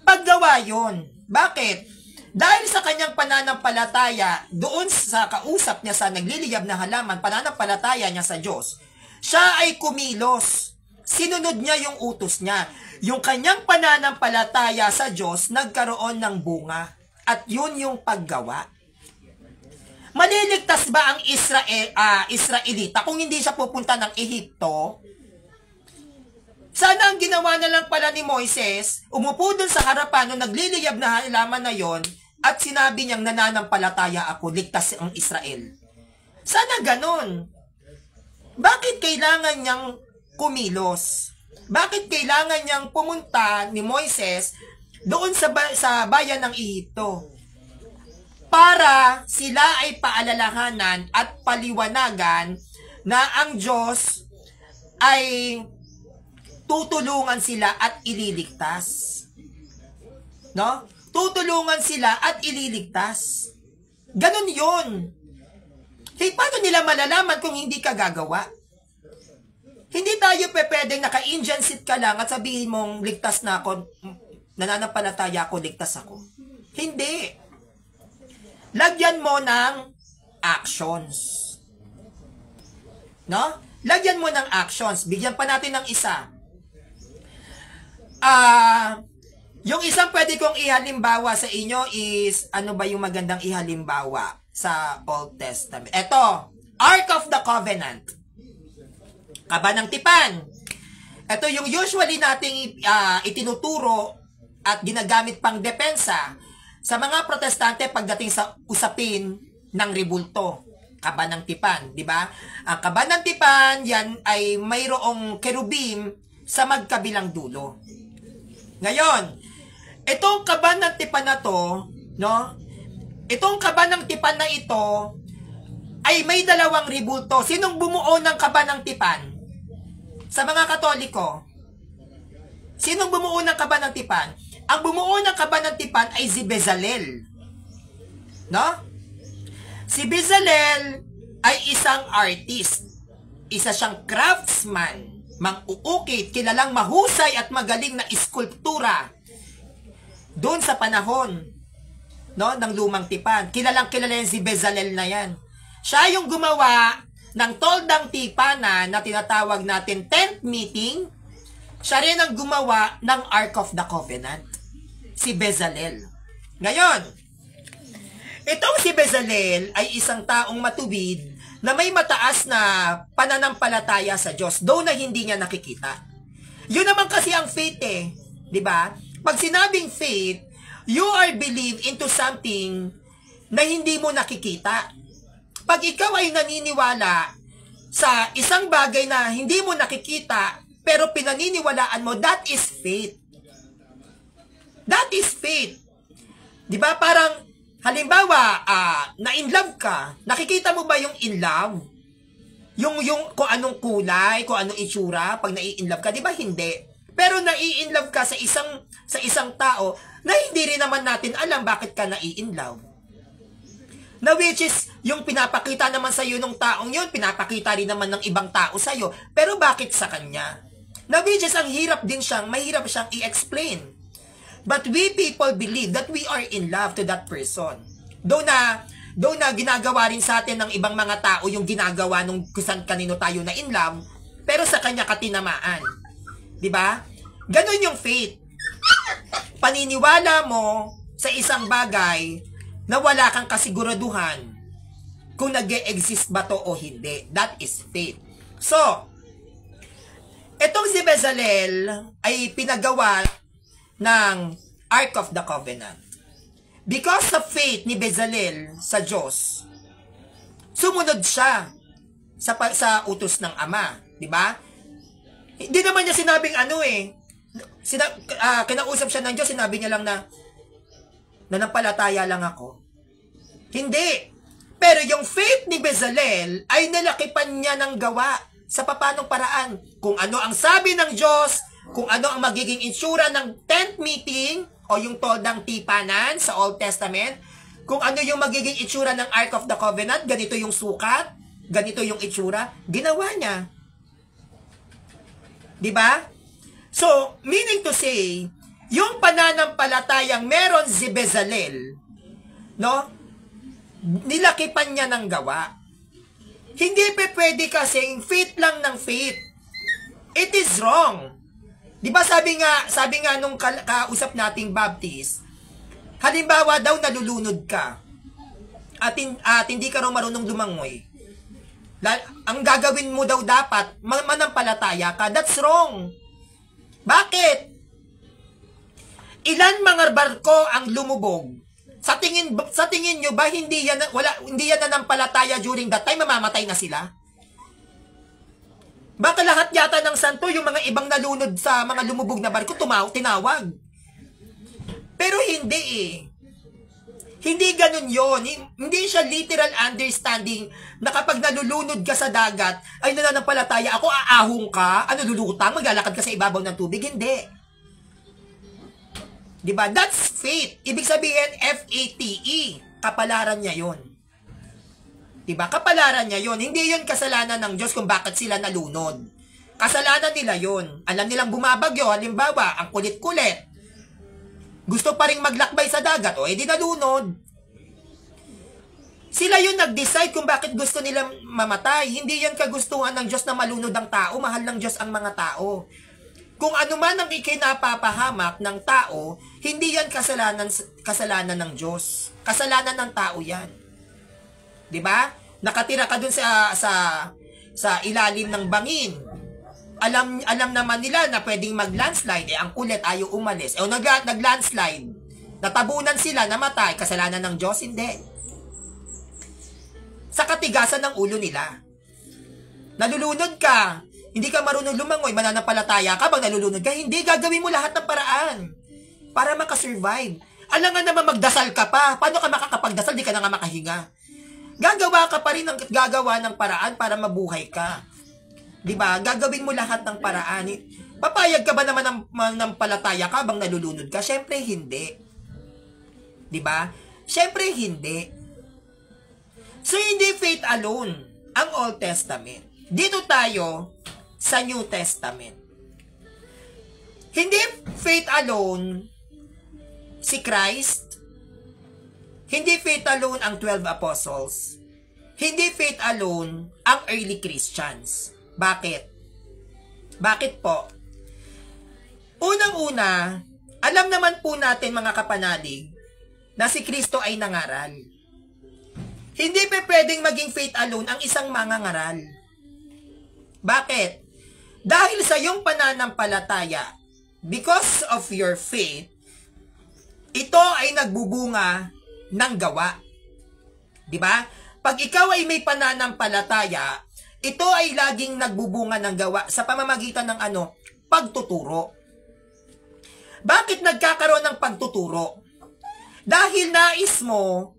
Paggawa yun. Bakit? Dahil sa kanyang pananampalataya, doon sa kausap niya sa nagliliyab na halaman, pananampalataya niya sa Diyos, siya ay kumilos. Sinunod niya yung utos niya. Yung kanyang pananampalataya sa Diyos, nagkaroon ng bunga. At yun yung paggawa. Maliligtas ba ang Israelita kung hindi siya pupunta ng Ehipto? Sana ang ginawa na lang pala ni Moises, umupo dun sa harapan nung nagliliyab na halaman na yon at sinabi niyang nananampalataya ako, ligtas ang Israel. Sana ganon. Bakit kailangan niyang kumilos? Bakit kailangan niyang pumunta ni Moises doon sa bayan ng Ehipto? Para sila ay paalalahanan at paliwanagan na ang Diyos ay tutulungan sila at ililigtas. No? Tutulungan sila at ililigtas. Ganon yun. Hey, paano nila malalaman kung hindi ka gagawa? Hindi tayo pwedeng naka-Indian seat ka lang at sabihin mong ligtas na ako, nananampalataya ako, ligtas ako. Hindi. Lagyan mo ng actions. No? Lagyan mo ng actions. Bigyan pa natin ng isa. Yung isang pwede kong ihalimbawa sa inyo is, ano ba yung magandang ihalimbawa sa Old Testament? Ito, Ark of the Covenant. Kaba ng tipan. Ito yung usually nating itinuturo at ginagamit pang depensa sa mga protestante pagdating sa usapin ng rebulto, kaba ng tipan, di ba? Ang kaba ng tipan, yan ay mayroong kerubim sa magkabilang dulo. Ngayon, itong kaba ng tipan na to, no? Itong kaba ng tipan na ito ay may dalawang rebulto. Sinong bumuo ng kaba ng tipan? Sa mga Katoliko, sinong bumuo ng kaba ng tipan? Ang bumuo ng kaba ng tipan ay si Bezalel. No? Si Bezalel ay isang artist. Isa siyang craftsman, mang-uukit, kilalang mahusay at magaling na iskulptura. Doon sa panahon, no, ng lumang tipan. Kilalang kilala yan si Bezalel na yan. Siya yung gumawa ng toldang tipanan na tinatawag natin tent meeting. Siya rin ang gumawa ng Ark of the Covenant. Si Bezalel. Ngayon, itong si Bezalel ay isang taong matuwid na may mataas na pananampalataya sa Diyos, though na hindi niya nakikita. Yun naman kasi ang faith eh. Diba? Pag sinabing faith, you are believe into something na hindi mo nakikita. Pag ikaw ay naniniwala sa isang bagay na hindi mo nakikita, pero pinaniniwalaan mo, that is faith. That is faith. Di ba? Parang, halimbawa, na-in-love ka. Nakikita mo ba yung in love? Yung kung anong kulay, kung anong itsura, pag nai-in-love ka, di ba? Hindi. Pero nai-in-love ka sa isang tao na hindi rin naman natin alam bakit ka nai-in-love. Na which is, yung pinapakita naman sa'yo ng taong yun, pinapakita rin naman ng ibang tao sa'yo. Pero bakit sa kanya? Na which is, ang hirap din siyang, mahirap siyang i-explain. But we people believe that we are in love to that person. Though na ginagawa rin sa atin ng ibang mga tao yung ginagawa nung kusan kanino tayo na in love, pero sa kanya katinamaan. Diba? Ganon yung faith. Paniniwala mo sa isang bagay na wala kang kasiguraduhan kung nag-e-exist ba to o hindi. That is faith. So, etong si Bezalel ay pinagawa ng Ark of the Covenant. Because of faith ni Bezalel sa Diyos, sumunod siya sa utos ng Ama. Diba? Hindi naman niya sinabing ano eh. Kinausap siya ng Diyos, sinabi niya lang na nanampalataya lang ako. Hindi. Pero yung faith ni Bezalel ay nalakipan niya ng gawa. Sa papanong paraan? Kung ano ang sabi ng Diyos, kung ano ang magiging itsura ng tent meeting o yung toldang tipanan sa Old Testament, kung ano yung magiging itsura ng Ark of the Covenant, ganito yung sukat, ganito yung itsura, ginawa niya. Diba? So, meaning to say, yung pananampalatayang meron si Bezalel, no? Nilakipan niya ng gawa. Hindi pwede kasing faith lang ng faith. It is wrong. Di ba sabi nga nung kausap nating Baptist, halimbawa daw nalulunod ka at hindi ka raw marunong lumangoy. Ang gagawin mo daw dapat, manampalataya ka. That's wrong. Bakit? Ilan mga barko ang lumubog? Sa tingin nyo ba hindi yan nanampalataya during that time, mamamatay na sila? Baka lahat yata ng santo, yung mga ibang nalunod sa mga lumubog na barko, tinawag. Pero hindi eh. Hindi ganun yon. Hindi siya literal understanding na kapag nalulunod ka sa dagat, ay nananampalataya ako, aahong ka, lulutang, maglalakad ka sa ibabaw ng tubig. Hindi. Diba? That's faith. Ibig sabihin, F-A-T-E. Kapalaran niya yon. Diba? Kapalaran niya yon. Hindi yon kasalanan ng Diyos kung bakit sila nalunod. Kasalanan nila yon. Alam nilang bumabagyo. Halimbawa, ang kulit-kulit. Gusto pa rin maglakbay sa dagat. O, edi nalunod. Sila yung nag-decide kung bakit gusto nilang mamatay. Hindi yan kagustuhan ng Diyos na malunod ang tao. Mahal ng Diyos ang mga tao. Kung ano man ang ikinapapahamak ng tao, hindi yan kasalanan ng Diyos. Kasalanan ng tao yan. 'Di ba? Nakatira ka dun sa ilalim ng bangin. Alam naman nila na pwedeng mag-landslide, ang kulit ayaw umalis. Nag-landslide. Natabunan sila, namatay, kasalanan ng Diyos, hindi. Sa katigasan ng ulo nila. Nalulunod ka, hindi ka marunong lumangoy, mananampalataya ka bang nalulunod ka? Hindi, gagawin mo lahat ng paraan para makasurvive. Alam nga naman magdasal ka pa. Paano ka makakapagdasal? Di ka na nga makahinga. Gagawa ka pa rin gagawa ng paraan para mabuhay ka. Diba? Gagawin mo lahat ng paraan. Papayag ka ba naman ng palataya ka bang nalulunod ka? Syempre hindi. Diba? Syempre hindi. So hindi faith alone ang Old Testament. Dito tayo sa New Testament. Hindi faith alone si Christ. Hindi faith alone ang 12 apostles. Hindi faith alone ang early Christians. Bakit? Bakit po? Unang-una, alam naman po natin mga kapanalig na si Kristo ay nangaral. Hindi pa pwedeng maging faith alone ang isang mangangaral. Bakit? Dahil sa iyong pananampalataya, because of your faith, ito ay nagbubunga ng gawa. Diba? Pag ikaw ay may pananampalataya, ito ay laging nagbubunga ng gawa sa pamamagitan ng pagtuturo. Bakit nagkakaroon ng pagtuturo? Dahil nais mo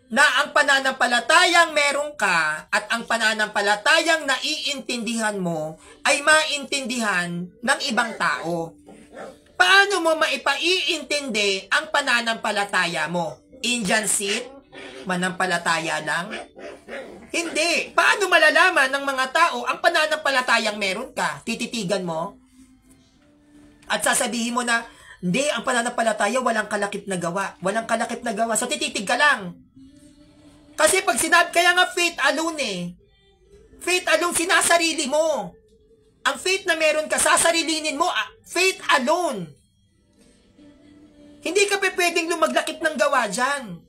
na ang pananampalatayang meron ka at ang pananampalatayang naiintindihan mo ay maintindihan ng ibang tao. Paano mo maipaiintindi ang pananampalataya mo? Indian seed? Manampalataya lang? Hindi. Paano malalaman ng mga tao ang pananampalatayang meron ka? Tititigan mo? At sasabihin mo na, hindi, ang pananampalataya walang kalakip na gawa. Walang kalakip na gawa. So tititig ka lang. Kasi pag kaya nga faith alone eh. Faith alone, sinasarili mo. Ang faith na meron ka, sasarilinin mo, faith alone. Hindi ka pwedeng lumaglakip ng gawa dyan.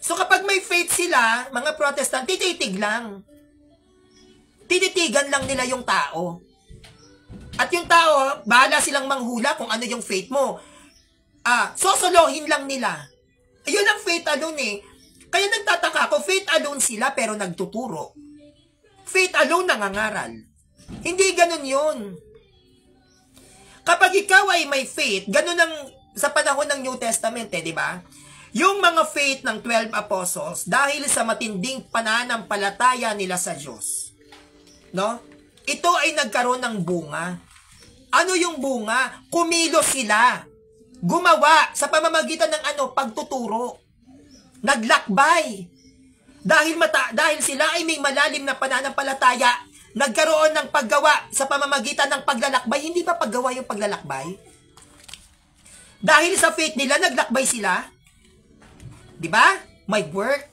So kapag may faith sila, mga Protestant, tititig lang. Tititigan lang nila yung tao. At yung tao, bahala silang manghula kung ano yung faith mo. Sosolohin lang nila. Ayun ang faith alone eh. Kaya nagtataka ako, faith alone sila pero nagtuturo. Faith alone nangangaral. Hindi ganun yun. Kapag ikaw ay may faith, ganun ang sa panahon ng New Testament di ba? Yung mga faith ng 12 apostles, dahil sa matinding pananampalataya nila sa Diyos, no? ito ay nagkaroon ng bunga. Ano yung bunga? Kumilos sila. Gumawa sa pamamagitan ng pagtuturo. Naglakbay. Dahil sila ay may malalim na pananampalataya, nagkaroon ng paggawa sa pamamagitan ng paglalakbay. Hindi ba paggawa yung paglalakbay? Dahil sa faith nila, naglakbay sila. Di ba? May work.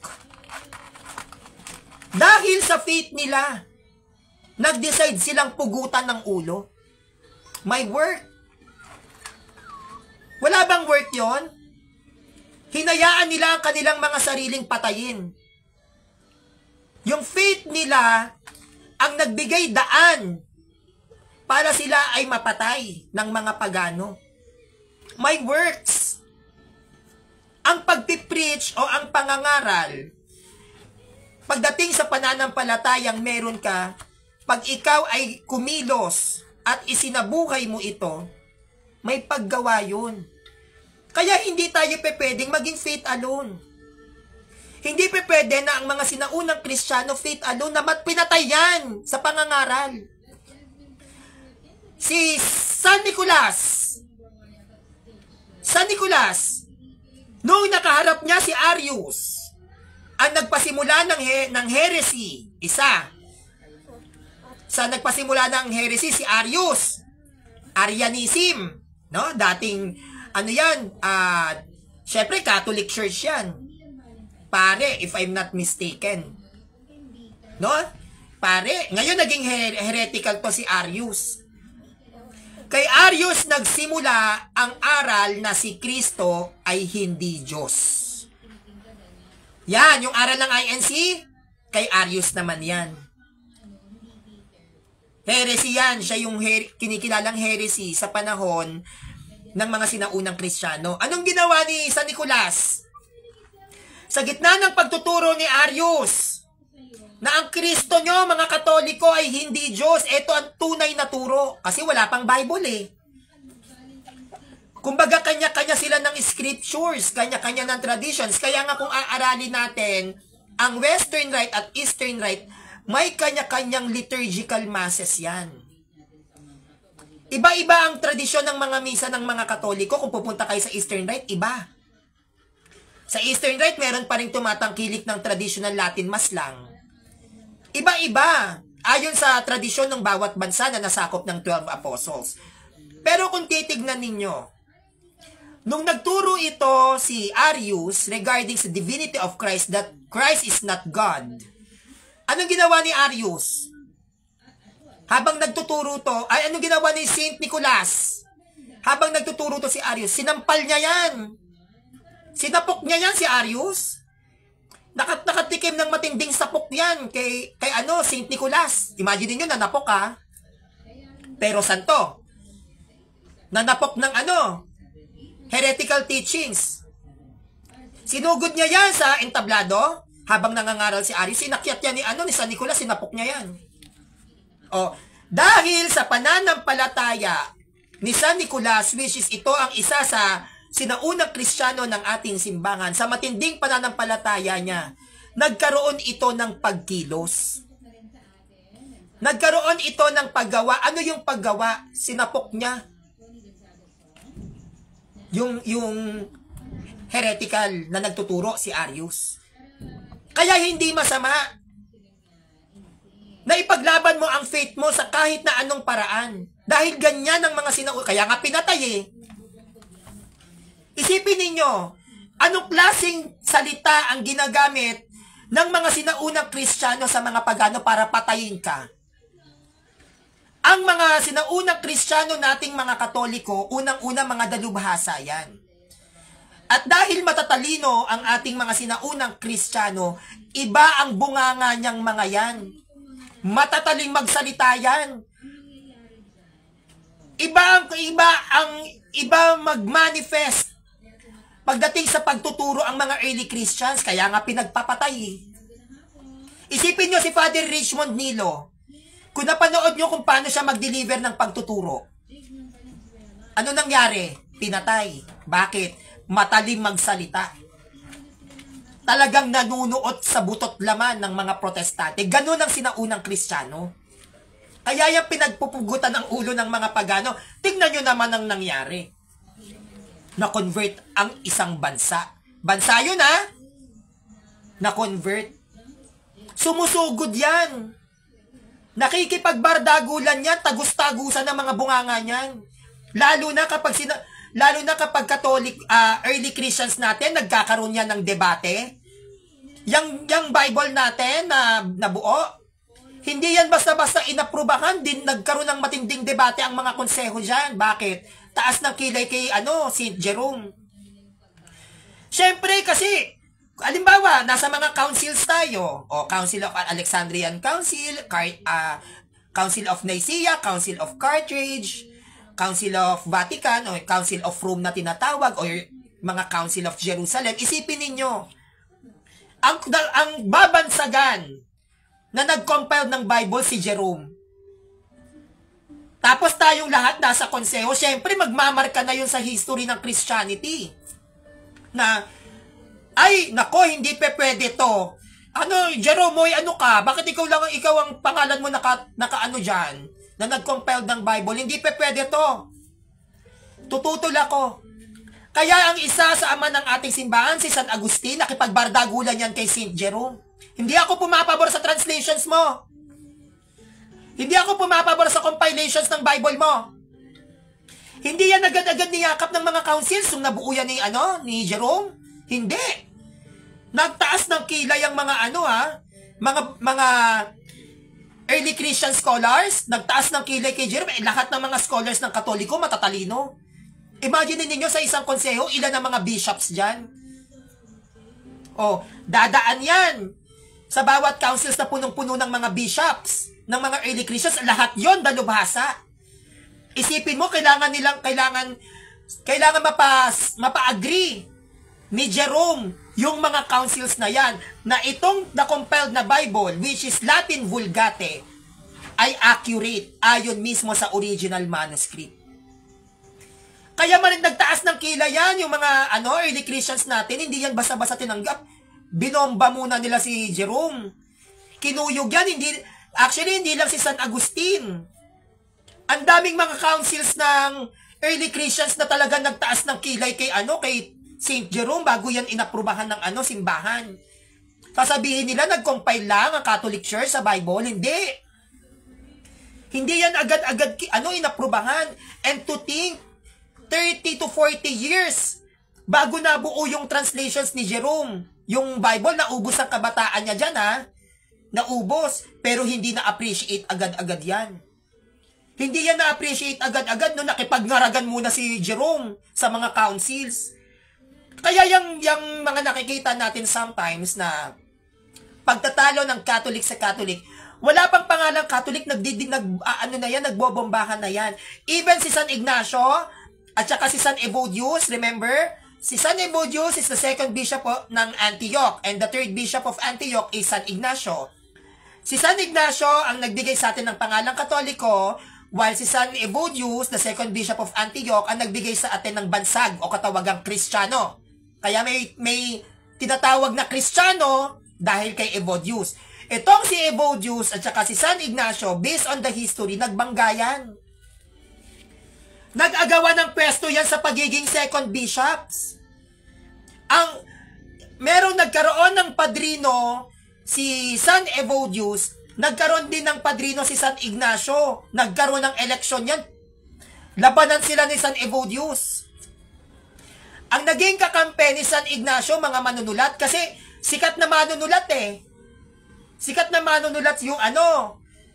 Dahil sa faith nila, nag-decide silang pugutan ng ulo. May work. Wala bang work yon? Hinayaan nila ang kanilang mga sariling patayin. Yung faith nila ang nagbigay daan para sila ay mapatay ng mga pagano. May works. Ang pagpipreach o ang pangangaral, pagdating sa pananampalatayang meron ka, pag ikaw ay kumilos at isinabuhay mo ito, may paggawa yun. Kaya hindi tayo pwedeng maging faith alone. Hindi pwede na ang mga sinaunang Kristiyano faith alone na pinatay yan sa pangangaral. Si San Nicolas, noong nakaharap niya si Arius, ang nagpasimula ng heresy, isa. Sa nagpasimula ng heresy si Arius, Arianism, no? Dating syempre Catholic Church yan. Pare, if I'm not mistaken. No? Pare, ngayon naging heretical to si Arius. Kay Arius nagsimula ang aral na si Kristo ay hindi Diyos. Yan, yung aral ng INC, kay Arius naman yan. Heresy yan, siya yung kinikilalang heresy sa panahon ng mga sinaunang Kristiyano. Anong ginawa ni San Nicolas? Sa gitna ng pagtuturo ni Arius, na ang Kristo nyo, mga Katoliko, ay hindi Diyos. Ito ang tunay na turo. Kasi wala pang Bible eh. Kumbaga, kanya-kanya sila ng scriptures, kanya-kanya ng traditions. Kaya nga kung aaralin natin, ang Western Rite at Eastern Rite, may kanya-kanyang liturgical masses yan. Iba-iba ang tradisyon ng mga misa ng mga Katoliko. Kung pupunta kayo sa Eastern Rite, iba. Sa Eastern Rite, meron pa rin tumatangkilik ng traditional Latin Mass lang. Iba-iba, ayon sa tradisyon ng bawat bansa na nasakop ng 12 Apostles. Pero kung titignan ninyo, nung nagturo ito si Arius regarding sa divinity of Christ, that Christ is not God, anong ginawa ni Arius? Habang nagtuturo to, anong ginawa ni Saint Nicolas? Habang nagtuturo to si Arius, sinampal niya yan. Sinapok niya yan si Arius. Nakatikim ng matinding sapok yan kay Saint Nicolas. Imagine niyo nanapok ha. Pero santo. Nanapok ng heretical teachings. Sinugod niya yan sa entablado habang nangangaral si Arius. Sinakyat yan ni San Nicolas, sinapok niya yan. Dahil sa pananampalataya ni San Nicolas, which is ito ang isa sa sinaunang Kristiyano ng ating simbahan, sa matinding pananampalataya niya, nagkaroon ito ng pagkilos. Nagkaroon ito ng paggawa. Ano yung paggawa? Sinapok niya. Yung heretical na nagtuturo si Arius. Kaya hindi masama na ipaglaban mo ang faith mo sa kahit na anong paraan. Dahil ganyan ang mga sinaunang. Kaya nga pinatay eh. Isipin ninyo, anong klaseng salita ang ginagamit ng mga sinaunang Kristiyano sa mga pagano para patayin ka? Ang mga sinaunang Kristiyano nating mga Katoliko, unang-una mga dalubhasa yan. At dahil matatalino ang ating mga sinaunang Kristiyano, iba ang bunganga niyang mga yan. Matataling magsalita yan. Iba mag-manifest. Pagdating sa pagtuturo ang mga early Christians, kaya nga pinagpapatay. Isipin nyo si Father Richmond Nilo. Kung napanood nyo kung paano siya mag-deliver ng pagtuturo, ano nangyari? Pinatay. Bakit? Matalim magsalita. Talagang nanunuot sa butot laman ng mga protestante. Ganun ang sinaunang Kristiyano. Kaya yung pinagpupugutan ng ulo ng mga pagano, tingnan nyo naman ang nangyari. Na-convert ang isang bansa. Bansa yun ha? Na-convert. Sumusugod yan. Nakikipagbardagulan yan, tagus-tagusan ng mga bunganga niyan. Lalo na kapag Catholic, early Christians natin, nagkakaroon yan ng debate. Yang Bible natin na nabuo, hindi yan basta-basta inaprubahan, din nagkaroon ng matinding debate ang mga konseho dyan. Bakit? Taas ng kilay kay St. Jerome. Siyempre kasi, halimbawa, nasa mga councils tayo, o Council of Alexandrian Council, Council of Nicaea, Council of Carthage, Council of Vatican, o Council of Rome na tinatawag, o mga Council of Jerusalem. Isipin ninyo, ang babansagan na nag-compile ng Bible si Jerome. Tapos tayong lahat nasa konseho, syempre magmamarka na yun sa history ng Christianity. Na, ay, nako, hindi pwede to. Ano, Jerome, ano ka? Bakit ikaw ang pangalan mo naka-ano dyan? Na nag-compile ng Bible, hindi pwede to. Tututol ako. Kaya ang isa sa ama ng ating simbahan, si San Agustin, nakipagbardagulan yan kay St. Jerome. Hindi ako pumapabor sa translations mo. Hindi ako pumapabor sa compilations ng Bible mo. Hindi yan agad-agad niyakap ng mga councils nung nabuo yan ni Jerome. Hindi. Nagtaas ng kilay ang mga mga early Christian scholars, nagtaas ng kilay kay Jerome. Lahat ng mga scholars ng Katoliko matatalino. Imagine ninyo sa isang konseho, ilan ang mga bishops dyan. Dadaan yan. Sa bawat councils na punong-puno ng mga bishops, ng mga early Christians, lahat yon dalubhasa. Isipin mo, kailangan mapa-agree ni Jerome yung mga councils na yan, na itong na-compiled na Bible, which is Latin Vulgate, ay accurate ayon mismo sa original manuscript. Kaya nagtaas ng kilay yan, yung mga early Christians natin, hindi yan basta-basta tinanggap. Binomba muna nila si Jerome. Kinuyog yan, hindi lang si San Agustin. Ang daming mga councils ng early Christians na talaga nagtaas ng kilay kay St. Jerome bago yan inaprubahan ng simbahan. Sasabihin nila nag-compile lang ang Catholic Church sa Bible, hindi. Hindi yan agad-agad inaprubahan. And to think 30 to 40 years bago nabuo yung translations ni Jerome. Yung Bible, naubos ang kabataan niya dyan, naubos, pero hindi na-appreciate agad-agad yan. Hindi yan na-appreciate agad-agad no nakipagnaragan muna si Jerome sa mga councils. Kaya yung mga nakikita natin sometimes na pagtatalo ng Catholic sa Catholic, wala pang pangalang Catholic, nagbobombahan na yan. Even si San Ignacio, at saka si San Evodius, remember? Si San Evodius is the second bishop ng Antioch, and the third bishop of Antioch is San Ignacio. Si San Ignacio ang nagbigay sa atin ng pangalang Katoliko, while si San Evodius, the second bishop of Antioch, ang nagbigay sa atin ng bansag o katawagang Kristiyano. Kaya may tinatawag na Kristiyano dahil kay Evodius. Itong si Evodius at saka si San Ignacio, based on the history, nagbanggayan. Nag-agawan ng pwesto yan sa pagiging second bishops. Merong nagkaroon ng padrino si San Evodius, nagkaroon din ng padrino si San Ignacio. Nagkaroon ng eleksyon yan. Labanan sila ni San Evodius. Ang naging kakampi ni San Ignacio, mga manunulat, kasi sikat na manunulat Sikat na manunulat yung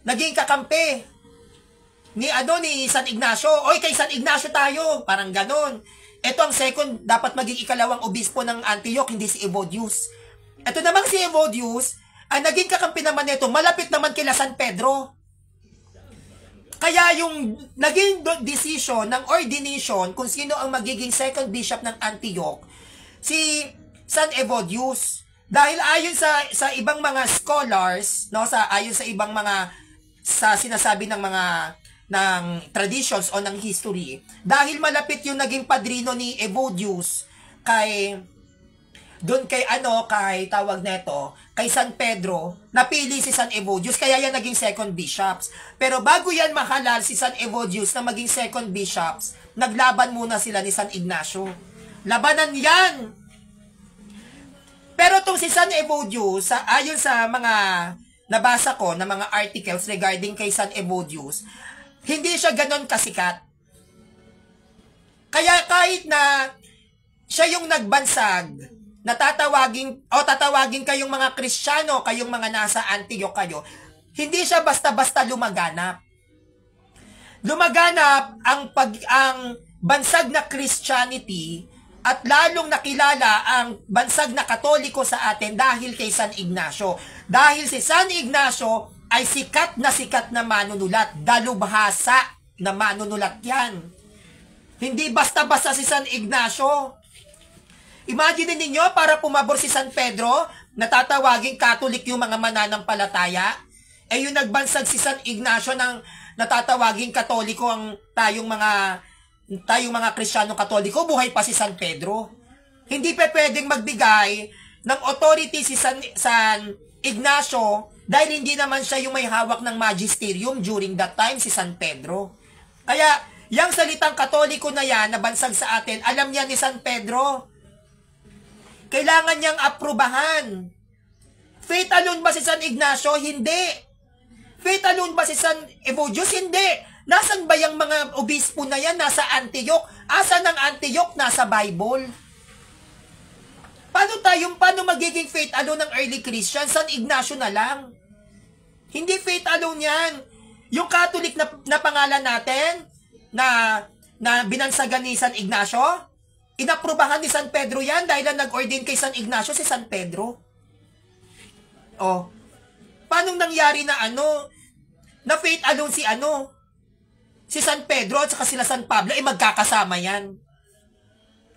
naging kakampi ni San Ignacio. Oy, kay San Ignacio tayo. Parang ganon. Ito ang second, dapat maging ikalawang obispo ng Antioch, hindi si Evodius. Ito namang si Evodius, ang naging kakampi naman nito, malapit naman kila San Pedro. Kaya yung naging decision ng ordination kung sino ang magiging second bishop ng Antioch, si San Evodius. Dahil ayon sa ibang mga scholars, ayon sa ibang mga sinasabi ng mga traditions o ng history, dahil malapit yung naging padrino ni Evodius kay doon kay kay tawag neto, kay San Pedro, napili si San Evodius, kaya yan naging second bishops. Pero bago yan mahalal si San Evodius na maging second bishops, naglaban muna sila ni San Ignacio. Labanan yan! Pero itong si San Evodius, ayon sa mga nabasa ko na mga articles regarding kay San Evodius, hindi siya ganon kasikat. Kaya kahit na siya yung nagbansag, na tatawagin kayong mga Kristiyano, kayong mga nasa Antioch kayo, hindi siya basta-basta lumaganap. Lumaganap ang bansag na Christianity at lalong nakilala ang bansag na Katoliko sa atin dahil kay San Ignacio. Dahil si San Ignacio ay sikat na manunulat, dalubhasa na manunulat yan. Hindi basta-basta si San Ignacio. Imagine ninyo, para pumabor si San Pedro, natatawaging Catholic yung mga mananampalataya, yung nagbansag si San Ignacio ng natatawaging Katoliko ang tayong mga Kristiyano Katoliko, buhay pa si San Pedro. Hindi pa pwedeng magbigay ng authority si San Ignacio dahil hindi naman siya yung may hawak ng magisterium during that time, si San Pedro. Kaya, yang salitang Katoliko na yan, na bansag sa atin, alam niya ni San Pedro. Kailangan niyang aprubahan. Faith alone ba si San Ignacio? Hindi. Faith alone ba si San Evodius? Hindi. Nasaan ba yung mga obispo na yan? Nasa Antioch. Asan ang Antioch? Nasa Bible. Paano magiging faith alone ng early Christian? San Ignacio na lang. Hindi faith alone yan. Yung Catholic na pangalan natin, na binansagan ni San Ignacio, inaprubahan ni San Pedro yan dahil lang nag-ordain kay San Ignacio si San Pedro. Paano nangyari na na faith alone si San Pedro at saka sila San Pablo, magkakasama yan.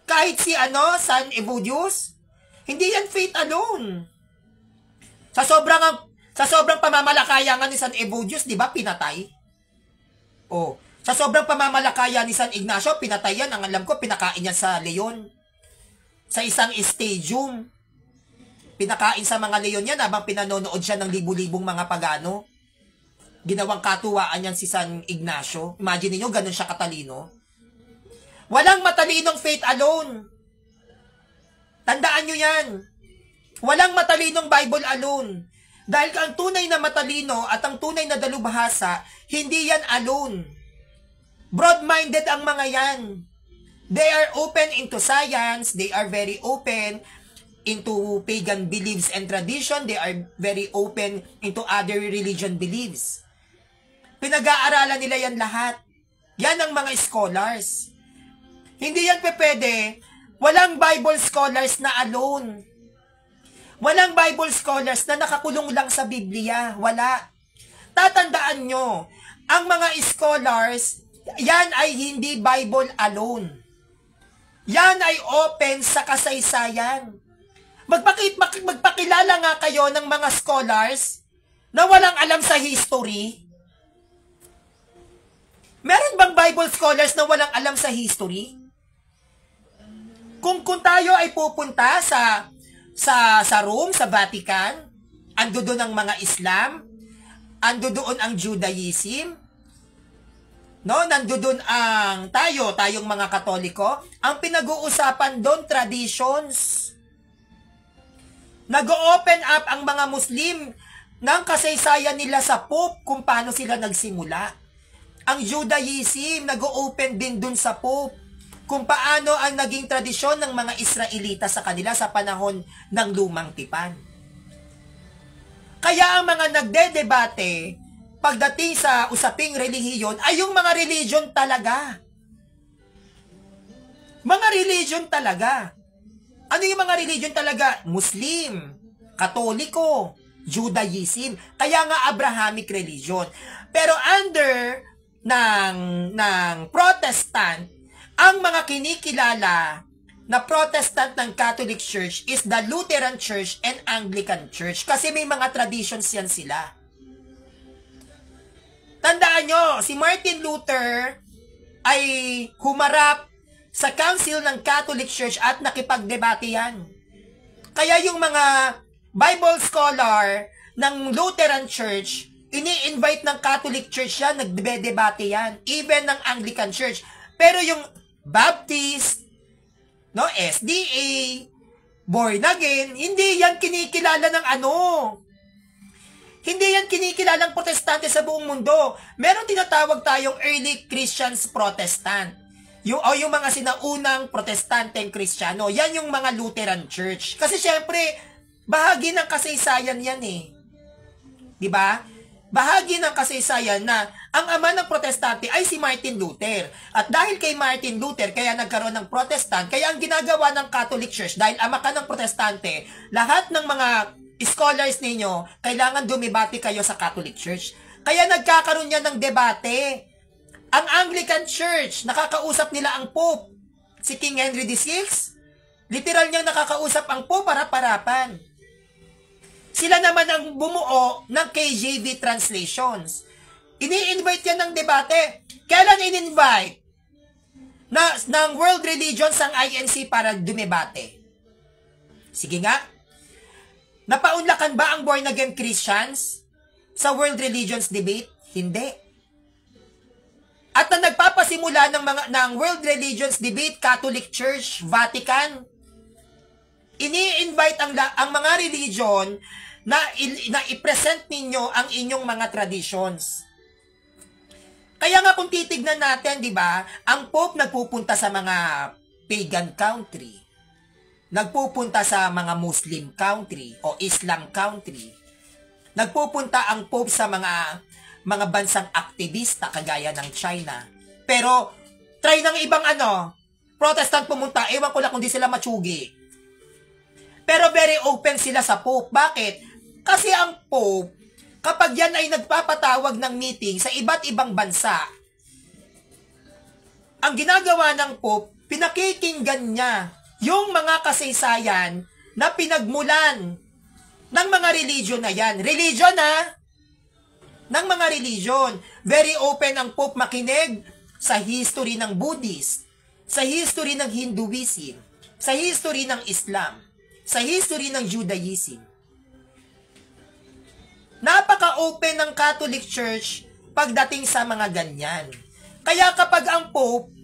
Kahit si San Evodius, hindi yan faith alone. Sa sobrang pamamalakaya nga ni San Evodius, di ba, pinatay? Sa sobrang pamamalakaya ni San Ignacio, pinatay yan. Ang alam ko, pinakain yan sa leon. Sa isang stadium. Pinakain sa mga leon yan habang pinanonood siya ng libu-libong mga pagano. Ginawang katuwaan yan si San Ignacio. Imagine niyo, ganun siya katalino. Walang matalinong faith alone. Tandaan nyo yan. Walang matalinong Bible alone. Dahil ang tunay na matalino at ang tunay na dalubhasa, hindi yan alone. Broad-minded ang mga yan. They are open into science. They are very open into pagan beliefs and tradition. They are very open into other religion beliefs. Pinag-aaralan nila yan lahat. Yan ang mga scholars. Hindi yan pwede. Walang Bible scholars na alone. Walang Bible scholars na nakakulong lang sa Biblia. Wala. Tatandaan nyo, ang mga scholars, yan ay hindi Bible alone. Yan ay open sa kasaysayan. Magpakilala nga kayo ng mga scholars na walang alam sa history. Meron bang Bible scholars na walang alam sa history? Kung tayo ay pupunta sa Rome, sa Vatican, ando doon ang mga Islam, ando doon ang Judaism, nandoon ang tayong mga Katoliko, ang pinag-uusapan doon, traditions. Nag-open up ang mga Muslim ng kasaysayan nila sa Pope kung paano sila nagsimula. Ang Judaism, nag-open din doon sa Pope kung paano ang naging tradisyon ng mga Israelita sa kanila sa panahon ng Lumang Tipan. Kaya ang mga nagdedebate pagdating sa usaping relihiyon ay yung mga religion talaga. Mga religion talaga. Ano yung mga religion talaga? Muslim, Katoliko, Judaism. Kaya nga Abrahamic religion. Pero under ng Protestant, ang mga kinikilala na Protestant ng Catholic Church is the Lutheran Church and Anglican Church. Kasi may mga traditions yan sila. Tandaan nyo, si Martin Luther ay humarap sa council ng Catholic Church at nakipagdebate yan. Kaya yung mga Bible scholar ng Lutheran Church, ini-invite ng Catholic Church yan, nagdebate yan, even ng Anglican Church. Pero yung Baptist, no, SDA, born again, hindi yan kinikilala ng ano. Hindi yan kinikilalang protestante sa buong mundo. Meron tinatawag tayong early Christians Protestant. Yung mga sinaunang protestanteng Kristiyano, yan yung mga Lutheran Church. Kasi syempre, bahagi ng kasaysayan yan eh. Diba? Bahagi ng kasaysayan na ang ama ng protestante ay si Martin Luther. At dahil kay Martin Luther, kaya nagkaroon ng protestant, kaya ang ginagawa ng Catholic Church, dahil ama ka ng protestante, lahat ng mga scholars ninyo, kailangan dumibati kayo sa Catholic Church. Kaya nagkakaroon yan ng debate. Ang Anglican Church, nakakausap nila ang Pope. Si King Henry VI, literal niyang nakakausap ang Pope para-parapan. Sila naman ang bumuo ng KJV translations. Ini-invite yan ng debate. Kailan in-invite? Ng World Religions ang INC para dumebate. Sige nga. Napaunlakan ba ang born-again Christians sa World Religions debate? Hindi. At na nagpapasimula ng World Religions debate, Catholic Church, Vatican, ini-invite ang mga religion na i-present ninyo ang inyong mga traditions. Kaya nga kung titignan natin, di ba, ang Pope nagpupunta sa mga pagan country, nagpupunta sa mga Muslim country o Islam country, nagpupunta ang Pope sa mga bansang aktivista kagaya ng China. Pero, try ng ibang Protestant pumunta, ewan ko lang kung di sila matsugi. Pero very open sila sa Pope. Bakit? Kasi ang Pope, kapag yan ay nagpapatawag ng meeting sa iba't ibang bansa, ang ginagawa ng Pope, pinakikinggan niya yung mga kasaysayan na pinagmulan ng mga religion na yan. Religion ng mga religion. Very open ang Pope makinig sa history ng Buddhist, sa history ng Hinduism, sa history ng Islam, sa history ng Judaism. Napaka-open ng Catholic Church pagdating sa mga ganyan. Kaya kapag ang Pope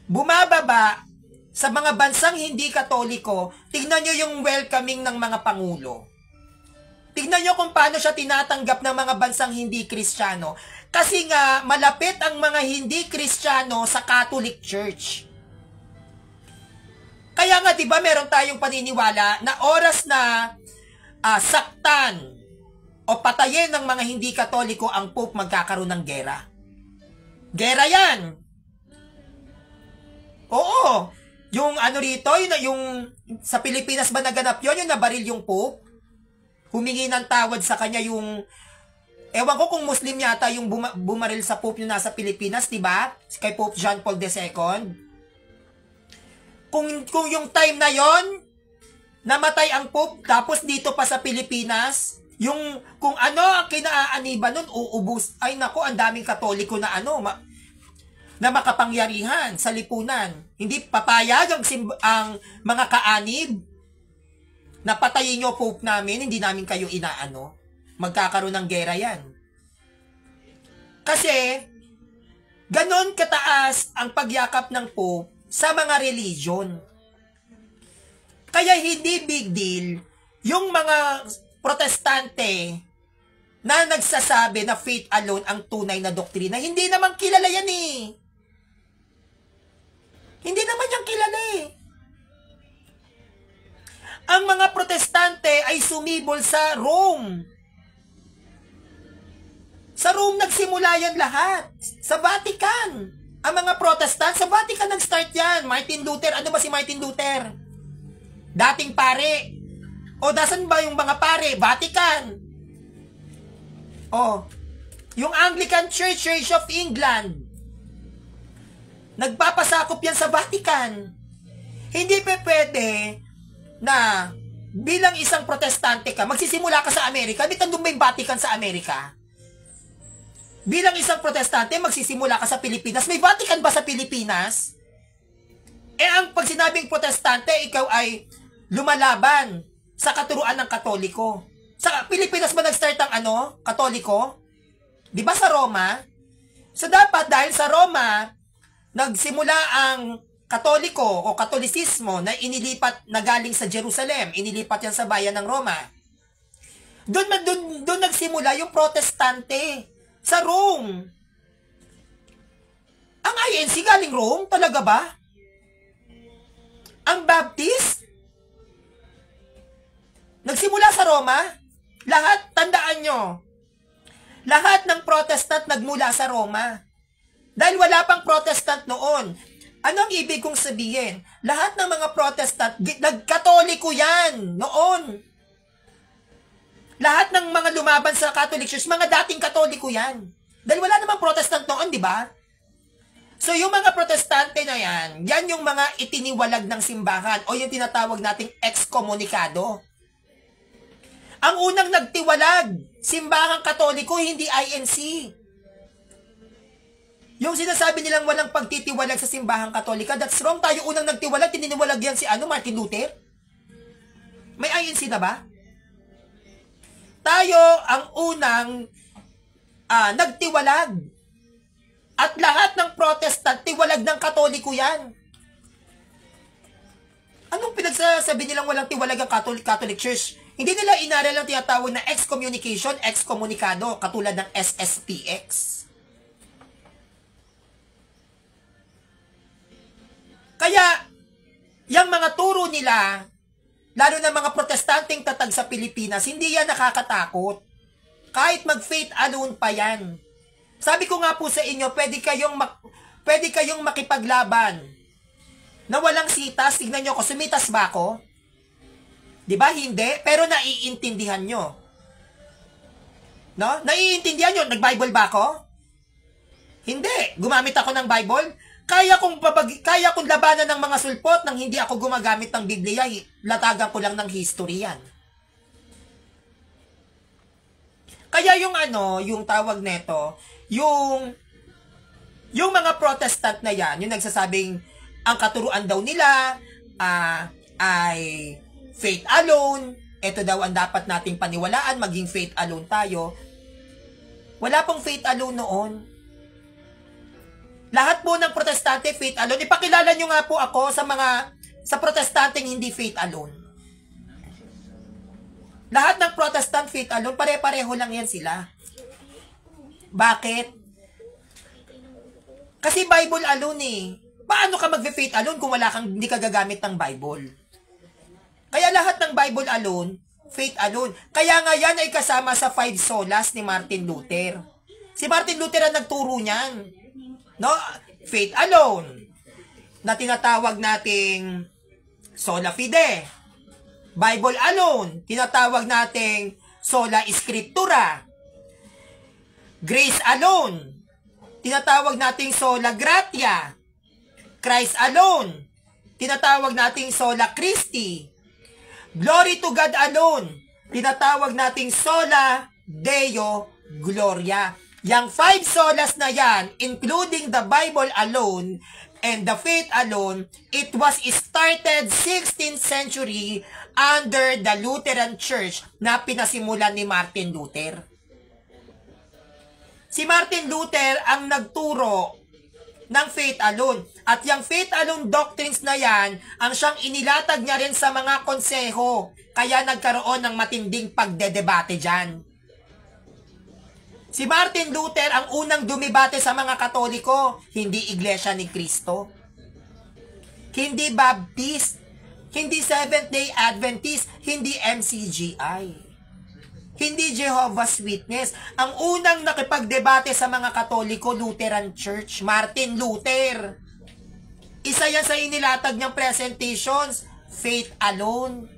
bumababa sa mga bansang hindi Katoliko, tignan nyo yung welcoming ng mga Pangulo. Tignan nyo kung paano siya tinatanggap ng mga bansang hindi Kristiyano. Kasi nga, malapit ang mga hindi Kristiyano sa Catholic Church. Kaya nga, diba, meron tayong paniniwala na oras na saktan o patayin ng mga hindi Katoliko ang Pope, magkakaroon ng gera. Gera yan! Oo! Yung rito, yung sa Pilipinas ba naganap yun, yung nabaril yung Pope? Humingi ng tawad sa kanya yung, ewan ko kung Muslim yata yung bumaril sa Pope yung nasa Pilipinas, diba? Kay Pope John Paul II. Kung yung time na yon namatay ang Pope, tapos dito pa sa Pilipinas, yung, kung ano ang kinaaaniba nun, uubos. Ay nako, ang daming Katoliko na na makapangyarihan sa lipunan. Hindi papayag ang mga kaanib. Napatayin nyo Pope namin, hindi namin kayo inaano. Magkakaroon ng gera yan. Kasi, ganon kataas ang pagyakap ng Pope sa mga religion. Kaya hindi big deal yung mga protestante na nagsasabi na faith alone ang tunay na doktrina. Hindi naman kilala yan eh. Hindi naman yan kilala eh. Ang mga protestante ay sumibol sa Rome. Sa Rome nagsimula yan lahat. Sa Vatican. Ang mga protestant, sa Vatican nag-start yan. Martin Luther, ano ba si Martin Luther? Dating pare. O, dasan ba yung mga pare? Vatican. O, yung Anglican Church, Church of England. Nagpapasakop yan sa Vatican. Hindi pa pwede na bilang isang protestante ka, magsisimula ka sa Amerika, di tandong may Vatican sa Amerika. Bilang isang protestante, magsisimula ka sa Pilipinas, may Vatican ba sa Pilipinas? Ang pag sinabing protestante, ikaw ay lumalaban sa katuruan ng Katoliko. Sa Pilipinas ba nag-start ang Katoliko? Di ba sa Roma? So dapat dahil sa Roma, nagsimula ang Katoliko o Katolisismo na inilipat na galing sa Jerusalem, inilipat yan sa bayan ng Roma. Doon nagsimula yung Protestante sa Rome. Ang INC galing Rome? Talaga ba? Ang Baptist? Nagsimula sa Roma? Lahat, tandaan nyo, lahat ng Protestant nagmula sa Roma. Dahil wala pang Protestant noon. Ano ang ibig kong sabihin? Lahat ng mga Protestant, nagkatoliko yan noon. Lahat ng mga lumaban sa Catholic Church, mga dating katoliko yan. Dahil wala namang Protestant noon, di ba? So yung mga Protestante na yan yung mga itiniwalag ng simbahan o yung tinatawag nating excommunicado. Ang unang nagtiwalag, simbahang Katoliko, hindi INC. Yung sinasabi nilang walang pagtitiwalag sa simbahang Katolika, that's wrong. Tayo unang nagtiwalag, tininiwalag yan si Martin Luther. May INC na ba? Tayo ang unang nagtiwalag. At lahat ng Protestant, tiwalag ng Katoliko yan. Anong pinagsasabi nilang walang tiwalag ang Catholic Church? Hindi nila inaral ang tinatawag na excommunication, excommunicado, katulad ng SSPX. Kaya, yung mga turo nila, lalo na mga protestanteng tatag sa Pilipinas, hindi yan nakakatakot. Kahit mag-faith alone pa yan. Sabi ko nga po sa inyo, pwede kayong makipaglaban na walang sitas. Tignan nyo ko, sumitas ba ako? Diba? Hindi. Pero naiintindihan nyo. No? Naiintindihan nyo. Nag-Bible ba ako? Hindi. Gumamit ako ng Bible. Kaya kong labanan ng mga sulpot nang hindi ako gumagamit ng Biblia. Latagan ko lang ng history yan. Kaya yung tawag neto, yung mga Protestant na yan, yung nagsasabing ang katuruan daw nila ay faith alone, ito daw ang dapat nating paniwalaan, maging faith alone tayo. Wala pong faith alone noon. Lahat po ng Protestante faith alone. Ipakilala nyo nga po ako sa Protestanteng hindi faith alone. Lahat ng Protestant faith alone, pare-pareho lang yan sila. Bakit? Kasi Bible alone eh. Paano ka mag-faith alone kung hindi ka gagamit ng Bible? Kaya lahat ng Bible alone, faith alone. Kaya nga yan ay kasama sa 5 solas ni Martin Luther. Si Martin Luther ang nagturo niyan. No? Faith alone. Na tinatawag nating sola fide. Bible alone. Tinatawag nating sola scriptura. Grace alone. Tinatawag nating sola gratia. Christ alone. Tinatawag nating sola Christi. Glory to God alone. Tinatawag nating sola Deo Gloria. Yang 5 solas na yan, including the Bible alone and the faith alone, it was started 16th century under the Lutheran Church na pinasimulan ni Martin Luther. Si Martin Luther ang nagturo ng faith alone. At yung faith alone doctrines na yan, ang siyang inilatag niya rin sa mga konseho. Kaya nagkaroon ng matinding pagdedebate dyan. Si Martin Luther ang unang dumibate sa mga Katoliko, hindi Iglesia ni Cristo. Hindi Baptist, hindi Seventh-day Adventist, hindi MCGI. Hindi Jehovah's Witness. Ang unang nakipagdebate sa mga Katoliko, Lutheran Church, Martin Luther. Isa yan sa inilatag niyang presentations, faith alone.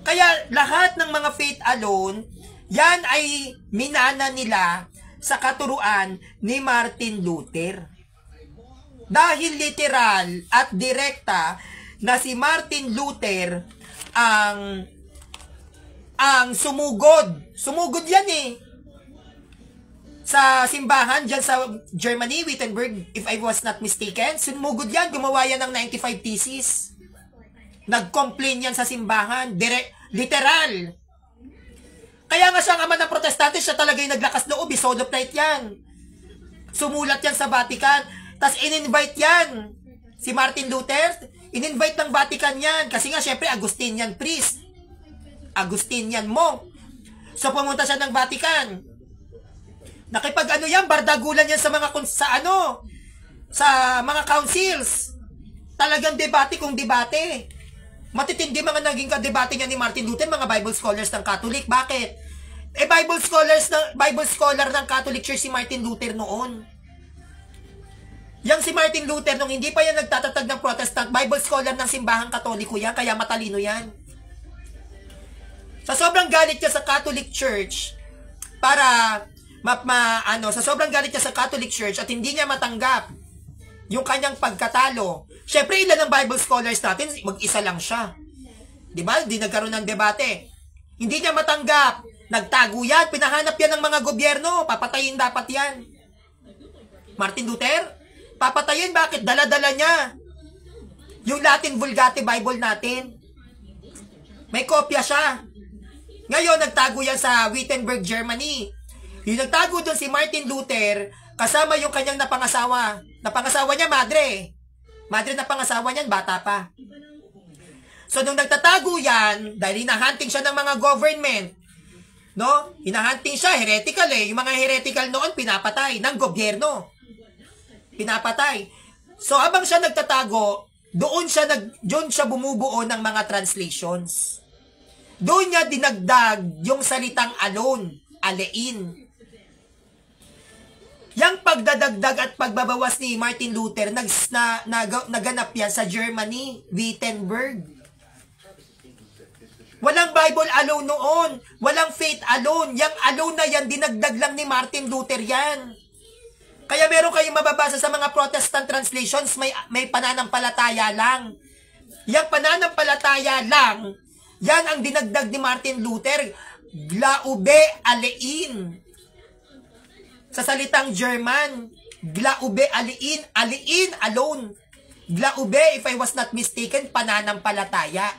Kaya lahat ng mga faith alone, yan ay minana nila sa katuruan ni Martin Luther. Dahil literal at direkta na si Martin Luther ang sumugod. Sumugod yan eh. Sa simbahan dyan sa Germany, Wittenberg, if I was not mistaken, sumugod yan. Gumawa yan ng 95 thesis. Nag-complain yan sa simbahan. Literal. Kaya nga siya ang ama ng protestante, siya talaga yung naglakas loob. Solemn night yan. Sumulat yan sa Vatican. Tapos in-invite yan. Si Martin Luther, in-invite ng Vatican yan. Kasi nga, syempre, Agustinian priest. Agustinian monk. So, pumunta siya ng Vatican. Nakipag-ano yan, bardagulan yan sa mga, sa mga councils. Talagang debate kung debate. Matitindi mga naging kadebate niya ni Martin Luther, mga Bible scholars ng Catholic. Bakit? Bible scholar ng Catholic Church si Martin Luther noon. Yang si Martin Luther, nung hindi pa yan nagtatatag ng Protestant, Bible scholar ng simbahang Katoliko yan, kaya matalino yan. Sa sobrang galit niya sa Catholic Church, sa sobrang galit niya sa Catholic Church at hindi niya matanggap yung kanyang pagkatalo. Syempre, ilan ng Bible scholars natin, mag-isa lang siya. Diba? Hindi nagkaroon ng debate. Hindi niya matanggap. Nagtago yan. Pinahanap yan ng mga gobyerno. Papatayin dapat yan. Martin Luther? Papatayin. Bakit? Dala-dala niya yung Latin Vulgate Bible natin. May kopya siya. Ngayon, nagtago yan sa Wittenberg, Germany. Yung nagtago doon si Martin Luther, kasama yung kanyang napangasawa. Napangasawa niya, madre. Madre na pangasawa niyan, bata pa. So, nung nagtatago yan, dahil hinahunting siya ng mga government, no? Hinahunting siya, heretical eh. Yung mga heretical noon, pinapatay ng gobyerno. Pinapatay. So, habang siya nagtatago, doon siya bumubuo ng mga translations. Doon niya dinagdag yung salitang alone, alein. Yang pagdadagdag at pagbabawas ni Martin Luther, naganap yan sa Germany, Wittenberg. Walang Bible alone noon. Walang faith alone. Yang alone na yan, dinagdag lang ni Martin Luther yan. Kaya meron kayong mababasa sa mga Protestant translations, may pananampalataya lang. Yang pananampalataya lang, yan ang dinagdag ni Martin Luther. Glaube alein. Sa salitang German, glaube alein, alein alone. Glaube, if I was not mistaken, pananampalataya.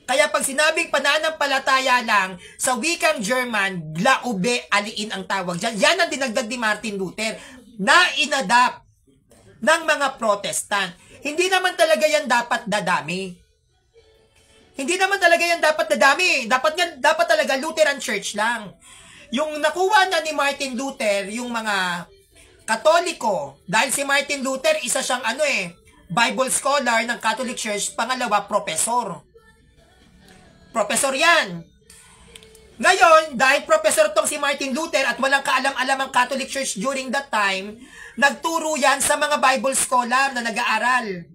Kaya pag sinabing pananampalataya lang, sa wikang German, glaube alein ang tawag dyan. Yan ang dinagdag ni Martin Luther na inadapt ng mga Protestant. Hindi naman talaga yan dapat dadami. Hindi naman talaga yan dapat dadami. Dapat talaga Lutheran Church lang. Yung nakuha na ni Martin Luther, yung mga Katoliko, dahil si Martin Luther, isa siyang Bible scholar ng Catholic Church, pangalawa, professor. Professor yan. Ngayon, dahil professor tong si Martin Luther at walang kaalam-alam ang Catholic Church during that time, nagturo yan sa mga Bible scholar na nag-aaral.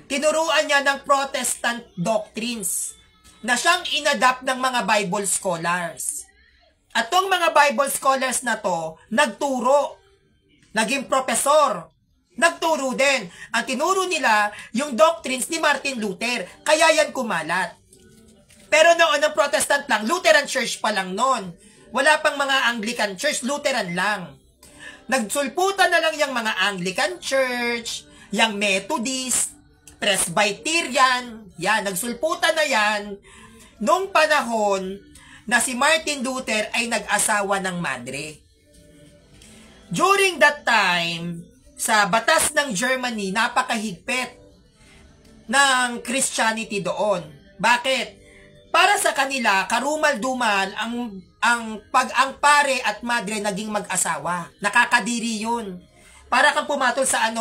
Tinuruan niya ng Protestant doctrines na siyang inadapt ng mga Bible scholars. At tong mga Bible scholars na to, nagturo, naging professor, nagturo din. Ang tinuro nila, yung doctrines ni Martin Luther, kaya yan kumalat. Pero noon ang Protestant lang, Lutheran Church pa lang noon. Wala pang mga Anglican Church, Lutheran lang. Nagsulputan na lang yung mga Anglican Church, yung Methodist, Presbyterian, yan, nagsulputan na yan, nung panahon na si Martin Luther ay nag-asawa ng madre. During that time, sa batas ng Germany, napakahigpit ng Christianity doon. Bakit? Para sa kanila, karumal-dumal ang pare at madre naging mag-asawa. Nakakadiri yun. Para kang pumatol sa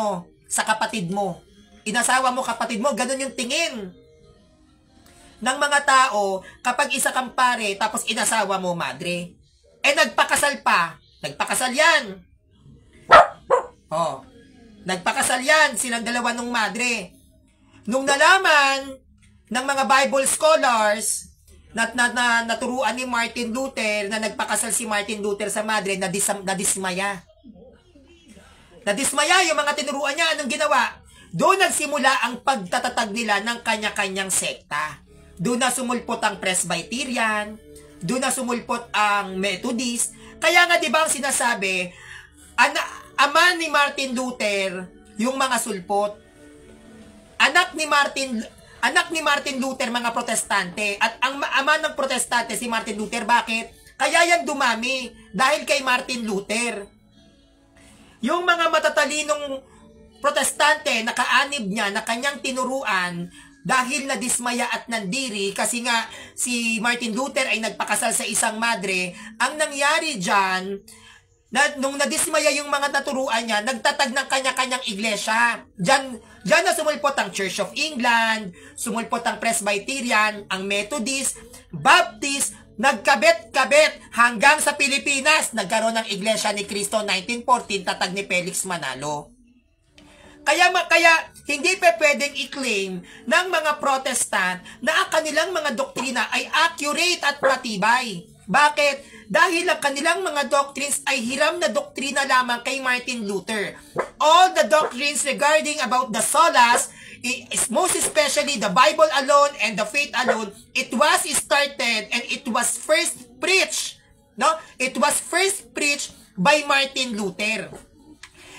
sa kapatid mo. Inasawa mo kapatid mo, ganun yung tingin ng mga tao kapag isa kang pare tapos inasawa mo madre. Nagpakasal pa. Nagpakasal yan. Nagpakasal yan silang dalawa ng madre. Nung nalaman ng mga Bible scholars na naturuan ni Martin Luther na nagpakasal si Martin Luther sa madre, nadismaya. Nadismaya yung mga tinuruan niya. Anong ginawa? Doon nagsimula ang pagtatatag nila ng kanya-kanyang sekta. Doon na sumulpot ang Presbyterian, doon na sumulpot ang Methodist. Kaya nga 'di ba ang sinasabi, ama ni Martin Luther yung mga sulpot. Anak ni Martin Luther, mga protestante. At ang ama ng protestante, si Martin Luther. Bakit? Kaya yan dumami. Dahil kay Martin Luther. Yung mga matatalinong protestante, nakaanib niya na kanyang tinuruan, dahil nadismaya at nandiri, kasi nga si Martin Luther ay nagpakasal sa isang madre, ang nangyari dyan, nung nadismaya yung mga naturuan niya, nagtatag ng kanya-kanyang iglesia. Diyan na sumulpot ang Church of England, sumulpot ang Presbyterian, ang Methodist, Baptist, nagkabit-kabit hanggang sa Pilipinas, nagkaroon ng Iglesia ni Cristo 1914, tatag ni Felix Manalo. Kaya hindi pa pwedeng i-claim ng mga Protestant na ang kanilang mga doktrina ay accurate at matibay. Bakit? Dahil ang kanilang mga doctrines ay hiram na doktrina lamang kay Martin Luther. All the doctrines regarding about the solas, most especially the Bible alone and the faith alone, it was started and it was first preached. No? It was first preached by Martin Luther.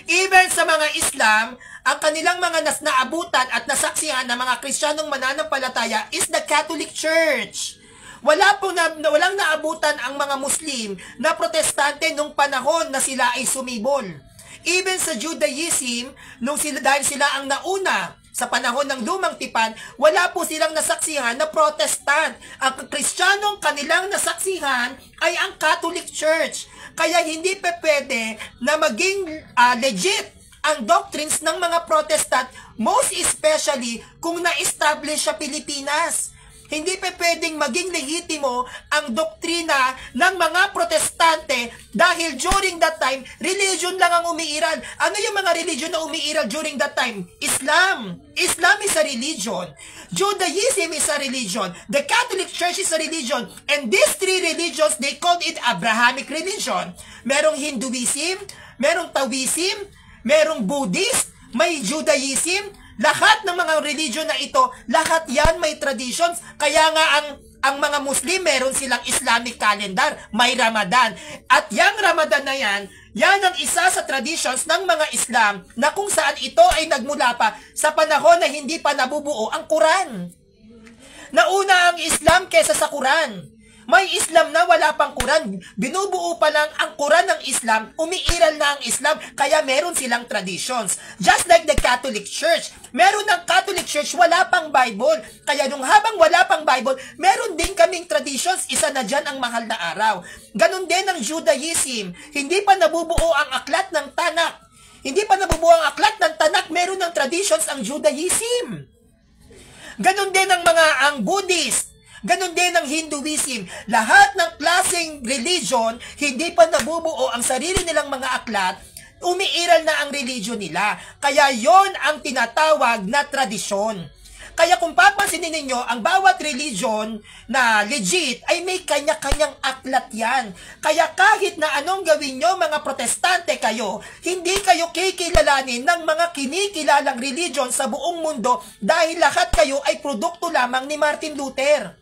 Even sa mga Islam, ang kanilang mga naabutan at nasaksihan ng mga Kristiyanong mananampalataya is the Catholic Church. Walang naabutan ang mga Muslim na protestante nung panahon na sila ay sumibol. Even sa Judaism, dahil sila ang nauna sa panahon ng Lumang Tipan, wala po silang nasaksihan na protestant. Ang Kristiyanong kanilang nasaksihan ay ang Catholic Church. Kaya hindi pa pwede na maging legit ang doctrines ng mga Protestant, most especially kung na-establish sa Pilipinas. Hindi pa pwedeng maging legitimo ang doktrina ng mga Protestante dahil during that time, religion lang ang umiiral. Ano yung mga religion na umiiral during that time? Islam. Islam is a religion. Judaism is a religion. The Catholic Church is a religion. And these three religions, they called it Abrahamic religion. Merong Hinduism, merong Taoism, merong Buddhist, may Judaism, lahat ng mga religion na ito, lahat yan may traditions. Kaya nga ang mga Muslim, meron silang Islamic calendar, may Ramadan. At yung Ramadan na yan ang isa sa traditions ng mga Islam na kung saan ito ay nagmula pa sa panahon na hindi pa nabubuo ang Quran. Nauna ang Islam kesa sa Quran. May Islam na wala pang Quran. Binubuo pa lang ang Quran ng Islam, umiiral na ang Islam, kaya meron silang traditions. Just like the Catholic Church. Meron ng Catholic Church, wala pang Bible. Kaya nung habang wala pang Bible, meron din kaming traditions. Isa na dyan ang mahal na araw. Ganon din ang Judaism. Hindi pa nabubuo ang aklat ng Tanakh. Hindi pa nabubuo ang aklat ng Tanakh, meron ng traditions ang Judaism. Ganon din ang Buddhist. Ganon din ang Hinduism. Lahat ng klaseng religion, hindi pa nabubuo ang sarili nilang mga aklat, umiiral na ang religion nila. Kaya yon ang tinatawag na tradisyon. Kaya kung papansinin ninyo, ang bawat religion na legit ay may kanya-kanyang aklat yan. Kaya kahit na anong gawin nyo, mga protestante kayo, hindi kayo kikilalanin ng mga kinikilalang religion sa buong mundo dahil lahat kayo ay produkto lamang ni Martin Luther.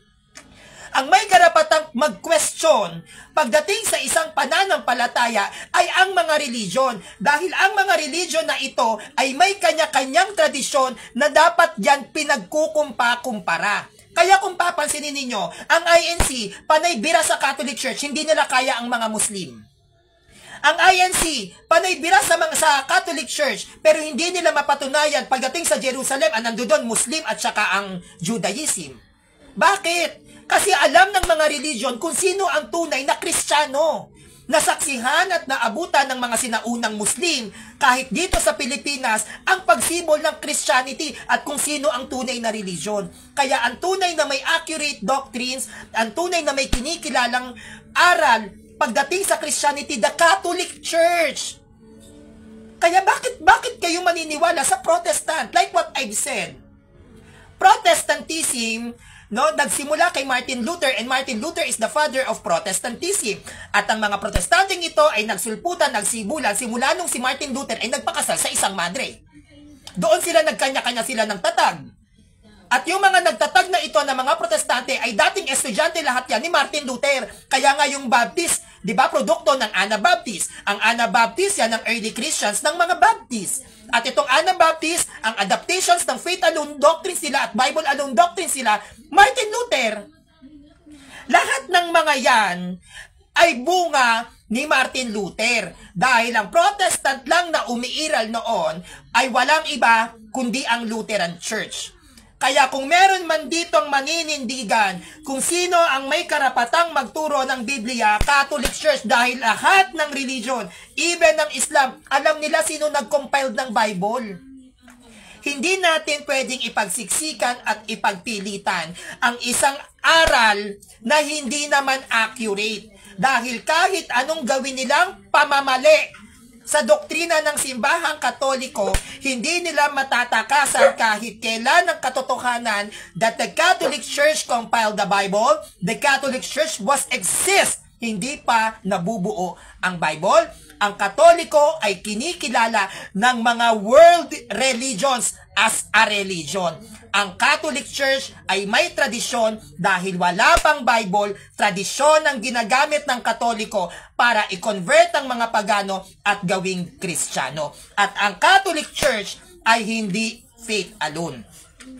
Ang may karapatang mag-question pagdating sa isang pananampalataya ay ang mga religion. Dahil ang mga religion na ito ay may kanya-kanyang tradisyon na dapat yan pinagkukumpa-kumpara. Kaya kung papansinin ninyo, ang INC, panay bira sa Catholic Church, hindi nila kaya ang mga Muslim. Ang INC, panay bira sa Catholic Church, pero hindi nila mapatunayan pagdating sa Jerusalem, nandoon Muslim at saka ang Judaism. Bakit? Kasi alam ng mga religion kung sino ang tunay na Kristiyano. Nasaksihan at naabutan ng mga sinaunang Muslim, kahit dito sa Pilipinas, ang pagsibol ng Christianity at kung sino ang tunay na religion. Kaya ang tunay na may accurate doctrines, ang tunay na may kinikilalang aral, pagdating sa Christianity, the Catholic Church. Kaya bakit kayo maniniwala sa Protestant? Like what I've said, Protestantism, nagsimula kay Martin Luther, and Martin Luther is the father of Protestantism. At ang mga protestanteng ito ay nagsulputan, nagsibulan, simula nung si Martin Luther ay nagpakasal sa isang madre. Doon sila nagkanya-kanya sila ng tatag. At yung mga nagtatag na ito na mga protestante ay dating estudyante lahat yan ni Martin Luther. Kaya nga yung Baptist, Di ba? Produkto ng Anabaptist. Ang Anabaptist, yan ang early Christians ng mga Baptist. At itong Anabaptist, ang adaptations ng faith alone doctrines nila at Bible alone doctrines nila, Martin Luther. Lahat ng mga yan ay bunga ni Martin Luther. Dahil ang Protestant lang na umiiral noon ay walang iba kundi ang Lutheran Church. Kaya kung meron man ditong maninindigan kung sino ang may karapatang magturo ng Biblia, Catholic Church, dahil lahat ng religion, even ng Islam, alam nila sino nag-compile ng Bible. Hindi natin pwedeng ipagsiksikan at ipagpilitan ang isang aral na hindi naman accurate. Dahil kahit anong gawin nilang pamamali sa doktrina ng simbahang Katoliko, hindi nila matatakasan kahit kailan ang katotohanan that the Catholic Church compiled the Bible, the Catholic Church was exist, hindi pa nabubuo ang Bible. Ang Katoliko ay kinikilala ng mga world religions as a religion. Ang Catholic Church ay may tradisyon dahil wala pang Bible, tradisyon ang ginagamit ng Katoliko para i-convert ang mga pagano at gawing Kristiyano. At ang Catholic Church ay hindi faith alone.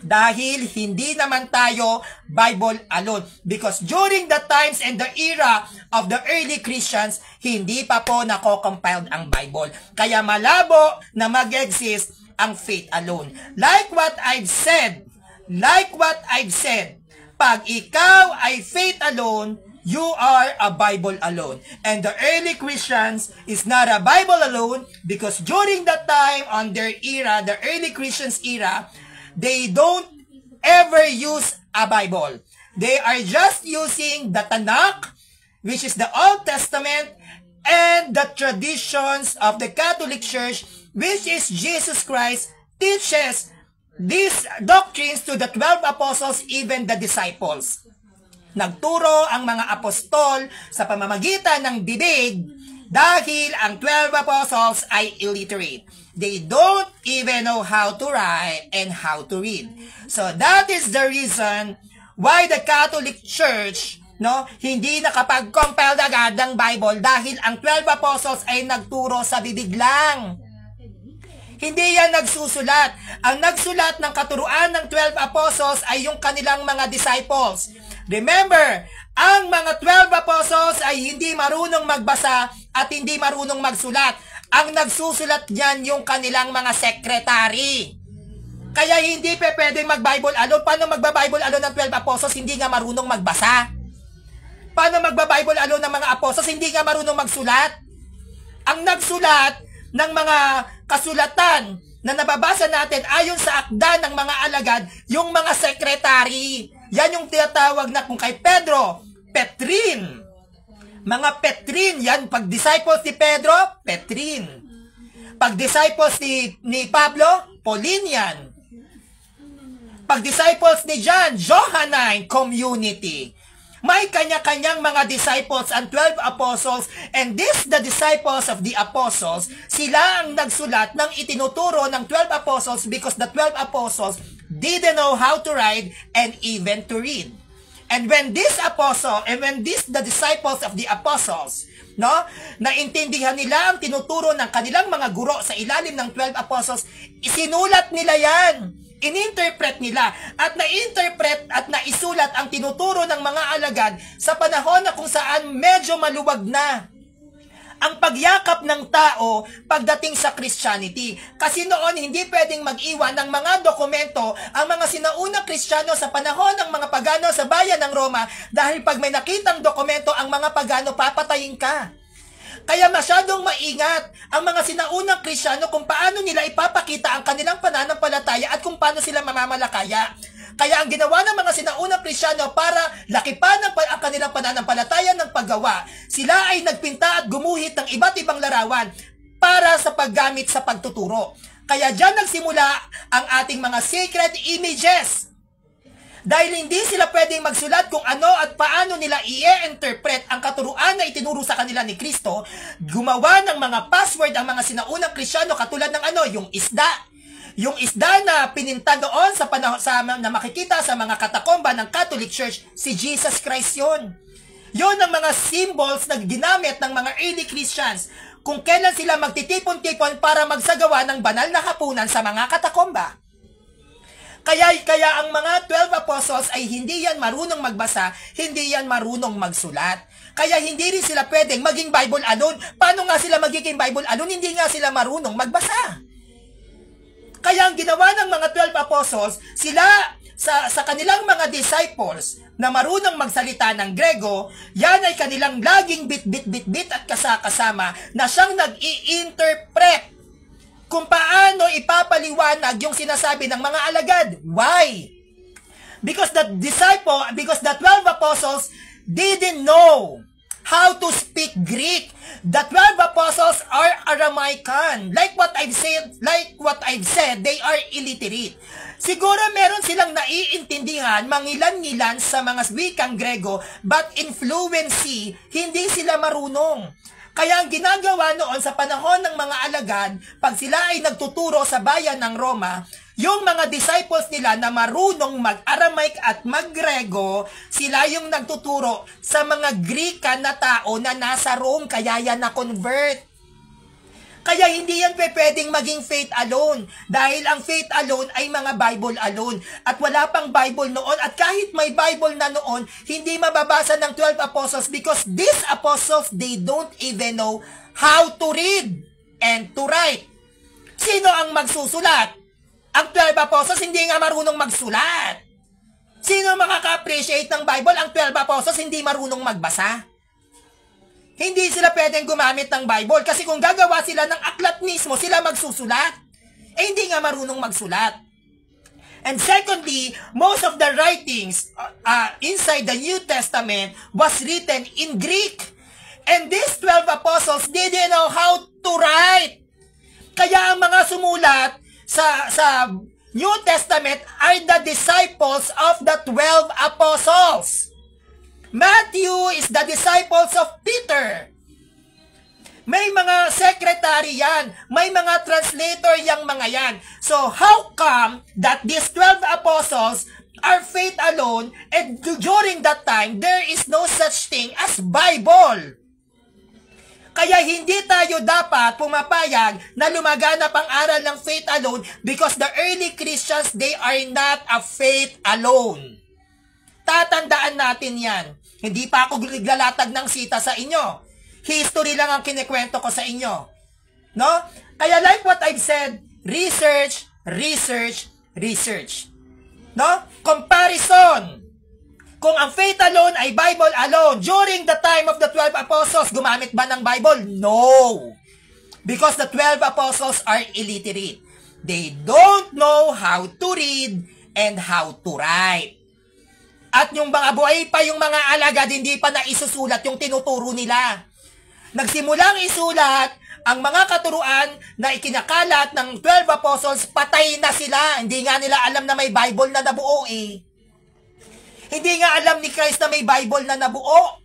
Dahil hindi naman tayo Bible alone. Because during the times and the era of the early Christians, hindi pa po nako-compiled ang Bible. Kaya malabo na mag-exist ang faith alone. Like what I've said, pag ikaw ay faith alone, you are a Bible alone. And the early Christians is not a Bible alone because during that time, on their era, the early Christians era, they don't ever use a Bible. They are just using the Tanakh, which is the Old Testament, and the traditions of the Catholic Church, which is Jesus Christ teaches these doctrines to the 12 apostles, even the disciples. Nagturo ang mga apostol sa pamamagitan ng bibig dahil ang 12 apostles ay illiterate. They don't even know how to write and how to read. So that is the reason why the Catholic Church hindi nakapag-compile agad ng Bible dahil ang 12 apostles ay nagturo sa bibig lang. Hindi yan nagsusulat. Ang nagsulat ng katuruan ng 12 apostles ay yung kanilang mga disciples. Remember, ang mga 12 apostles ay hindi marunong magbasa at hindi marunong magsulat. Ang nagsusulat niyan yung kanilang mga sekretary. Kaya hindi pwedeng mag-Bible alone. Paano magba-Bible alone ng 12 apostles? Hindi nga marunong magbasa. Paano magba-Bible alone ng mga apostles? Hindi nga marunong magsulat. Ang nagsulat ng mga kasulatan na nababasa natin ayon sa akda ng mga alagad, yung mga sekretary. Yan yung tinatawag na kung kay Pedro, Petrin. Mga Petrin, yan. Pag disciples ni Pedro, Petrin. Pag disciples ni Pablo, Paulinian. Pag disciples ni John, Johannine community. May kanya-kanyang mga disciples ang 12 apostles, and the disciples of the apostles, sila ang nagsulat ng itinuturo ng 12 apostles because the 12 apostles didn't know how to write and even to read. And when the disciples of the apostles, naintindihan nila ang tinuturo ng kanilang mga guro sa ilalim ng 12 apostles, isinulat nila yan. Ininterpret nila at na-interpret at naisulat ang tinuturo ng mga alagad sa panahon na kung saan medyo maluwag na ang pagyakap ng tao pagdating sa Christianity. Kasi noon, hindi pwedeng mag-iwan ng mga dokumento ang mga sinaunang Kristiyano sa panahon ng mga pagano sa bayan ng Roma dahil pag may nakitang dokumento ang mga pagano, papatayin ka. Kaya masyadong maingat ang mga sinaunang Kristiyano kung paano nila ipapakita ang kanilang pananampalataya at kung paano sila mamamalakaya. Kaya ang ginawa ng mga sinaunang Kristiyano para lakipan ang kanilang pananampalataya ng paggawa, sila ay nagpinta at gumuhit ng iba't ibang larawan para sa paggamit sa pagtuturo. Kaya dyan nagsimula ang ating mga sacred images. Dahil hindi sila pwedeng magsulat kung ano at paano nila i-interpret ang katuruan na itinuro sa kanila ni Kristo, gumawa ng mga password ang mga sinaunang Kristiyano katulad ng yung isda. Yung isda na pininta doon na makikita sa mga katakomba ng Catholic Church, si Jesus Christ yun. Yun ang mga symbols na ginamit ng mga early Christians kung kailan sila magtitipon-tipon para magsagawa ng banal na hapunan sa mga katakomba. Kaya ang mga 12 apostles ay hindi yan marunong magbasa, hindi yan marunong magsulat. Kaya hindi rin sila pwedeng maging Bible alone. Paano nga sila magiging Bible alone? Hindi nga sila marunong magbasa. Kaya ang ginawa ng mga 12 apostles, sila sa kanilang mga disciples na marunong magsalita ng Grego, yan ay kanilang laging bit at kasama na siyang nag-i-interpret kung paano ipapaliwanag yung sinasabi ng mga alagad. Why? Because the 12 apostles didn't know how to speak Greek. The 12 apostles are Aramaican. Like what I've said, they are illiterate. Siguro meron silang naiintindihan mangilan-ngilan sa mga wikang Grego, but in fluency, hindi sila marunong. Kaya ang ginagawa noon sa panahon ng mga alagad, pag sila ay nagtuturo sa bayan ng Roma, yung mga disciples nila na marunong mag-Aramaic at mag-Grego, sila yung nagtuturo sa mga Greek na tao na nasa Rome, kaya yan na-convert. Kaya hindi yan pwedeng maging faith alone. Dahil ang faith alone ay mga Bible alone. At wala pang Bible noon. At kahit may Bible na noon, hindi mababasa ng 12 apostles because these apostles, they don't even know how to read and to write. Sino ang magsusulat? Ang 12 apostles hindi nga marunong magsulat. Sino makaka-appreciate ng Bible? Ang 12 apostles hindi marunong magbasa. Hindi sila pwedeng gumamit ng Bible kasi kung gagawa sila ng aklat mismo, sila magsusulat. Eh hindi nga marunong magsulat. And secondly, most of the writings inside the New Testament was written in Greek. And these 12 apostles didn't know how to write. Kaya ang mga sumulat sa New Testament are the disciples of the 12 apostles. Matthew is the disciples of Peter. May mga secretary yan. May mga translator yang mga yan. So, how come that these 12 apostles are faith alone and during that time, there is no such thing as Bible? Kaya hindi tayo dapat pumapayag na lumaganap ang aral ng faith alone because the early Christians, they are not a faith alone. Tatandaan natin yan. Hindi pa ako naglalatag ng sita sa inyo. History lang ang kinikwento ko sa inyo. No? Kaya like what I've said, research. No? Comparison. Kung ang faith alone ay Bible alone, during the time of the 12 apostles, gumamit ba ng Bible? No. Because the 12 apostles are illiterate. They don't know how to read and how to write. At yung mga buhay pa yung mga alagad, hindi pa na isusulat yung tinuturo nila. Nagsimulang isulat ang mga katuruan na ikinakalat ng 12 apostles, patay na sila. Hindi nga nila alam na may Bible na nabuo eh. Hindi nga alam ni Christ na may Bible na nabuo.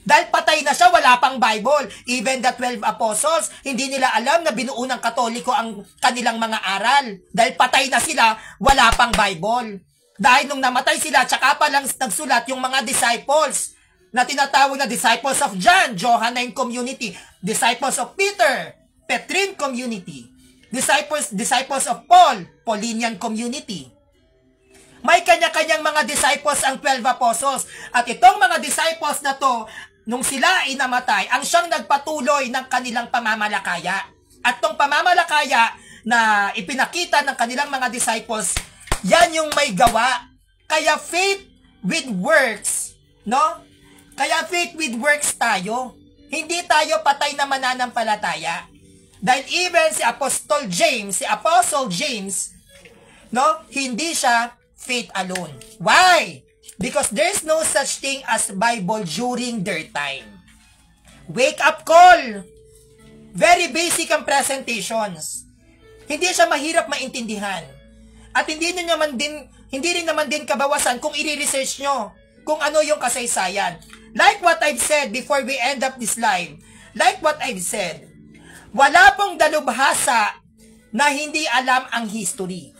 Dahil patay na siya, wala pang Bible. Even the 12 apostles, hindi nila alam na binuo ng Katoliko ang kanilang mga aral. Dahil patay na sila, wala pang Bible. Dahil nung namatay sila, tsaka pa lang nagsulat yung mga disciples na tinatawag na disciples of John, Johannine community, disciples of Peter, Petrine community, disciples of Paul, Paulinian community. May kanya-kanyang mga disciples ang 12 apostles. At itong mga disciples na to, nung sila ay namatay, ang siyang nagpatuloy ng kanilang pamamalakaya. At tong pamamalakaya na ipinakita ng kanilang mga disciples, yan yung may gawa. Kaya faith with works, no? Kaya faith with works tayo. Hindi tayo patay na mananampalataya. Dahil even si Apostle James, no? Hindi siya faith alone. Why? Because there's no such thing as Bible during their time. Wake up call. Very basic ang presentations. Hindi siya mahirap maintindihan. At hindi rin naman din kabawasan kung i-research nyo kung ano yung kasaysayan. Like what I've said before we end up this live, wala pong dalubhasa na hindi alam ang history.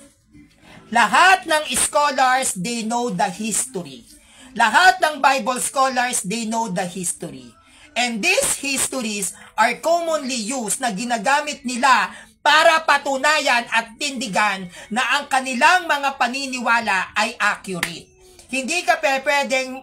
Lahat ng scholars, they know the history. Lahat ng Bible scholars, they know the history. And these histories are commonly used na ginagamit nila para patunayan at tindigan na ang kanilang mga paniniwala ay accurate. Hindi ka pwedeng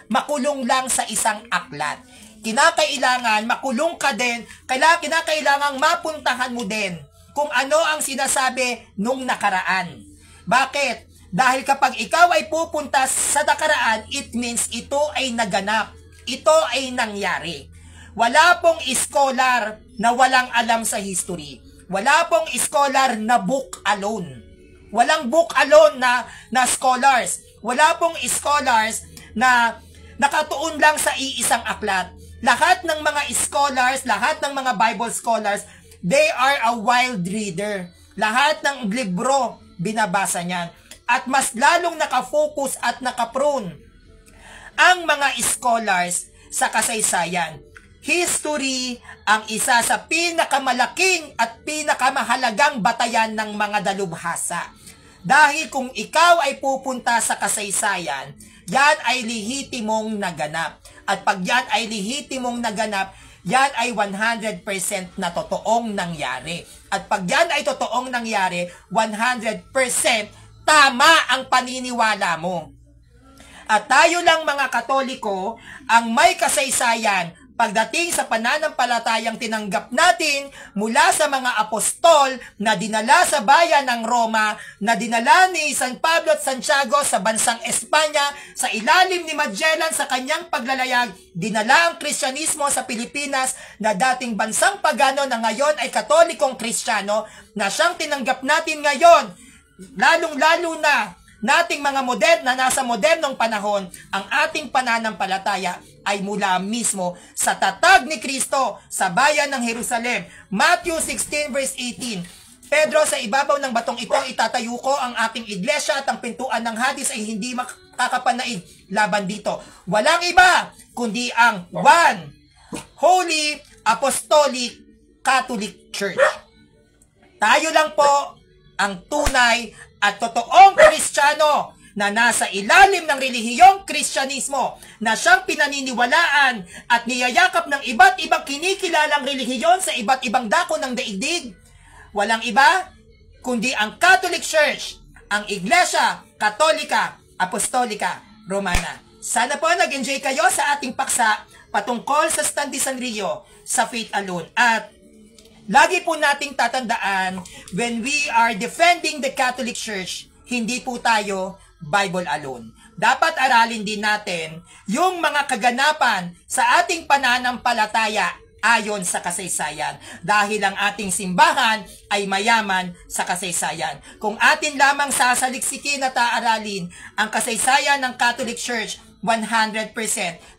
makulong lang sa isang aklat. Kinakailangan makulong ka din, kinakailangan mapuntahan mo din kung ano ang sinasabi nung nakaraan. Bakit? Dahil kapag ikaw ay pupunta sa nakaraan, it means ito ay naganap. Ito ay nangyari. Wala pong scholar na walang alam sa history. Wala pong scholar na book alone. Walang book alone na scholars. Wala pong scholars na nakatuon lang sa iisang aklat. Lahat ng mga scholars, lahat ng mga Bible scholars, they are a wild reader. Lahat ng libro, binabasa niyan. At mas lalong nakafocus at nakaprone ang mga scholars sa kasaysayan. History ang isa sa pinakamalaking at pinakamahalagang batayan ng mga dalubhasa. Dahil kung ikaw ay pupunta sa kasaysayan, yan ay lihitimong naganap. At pag yan ay lihitimong naganap, yan ay 100% na totoong nangyari. At pag yan ay totoong nangyari, 100% tama ang paniniwala mo. At tayo lang mga Katoliko ang may kasaysayan pagdating sa pananampalatayang tinanggap natin mula sa mga apostol na dinala sa bayan ng Roma, na dinala ni San Pablo at Santiago sa bansang Espanya, sa ilalim ni Magellan sa kanyang paglalayag, dinala ang Kristyanismo sa Pilipinas na dating bansang pagano na ngayon ay Katolikong Kristiyano, na siyang tinanggap natin ngayon, lalong-lalo na nating mga na nasa modernong panahon, ang ating pananampalataya ay mula mismo sa tatag ni Kristo sa bayan ng Jerusalem. Matthew 16 verse 18. Pedro, sa ibabaw ng batong ito itatayo ko ang aking iglesia at ang pintuan ng Hades ay hindi makakapanaig laban dito. Walang iba kundi ang one Holy Apostolic Catholic Church. Tayo lang po ang tunay at totoong Kristiyano na nasa ilalim ng relihiyong Kristyanismo na siyang pinaniniwalaan at niyayakap ng iba't ibang kinikilalang relihiyon sa iba't ibang dako ng daigdig. Walang iba kundi ang Catholic Church, ang Iglesia Katolika Apostolika Romana. Sana po nag-enjoy kayo sa ating paksa patungkol sa Stand de San Rio sa Faith Alone. At lagi po nating tatandaan, when we are defending the Catholic Church, hindi po tayo Bible alone. Dapat aralin din natin yung mga kaganapan sa ating pananampalataya ayon sa kasaysayan. Dahil ang ating simbahan ay mayaman sa kasaysayan. Kung atin lamang sasaliksikin at aaralin ang kasaysayan ng Catholic Church, 100%.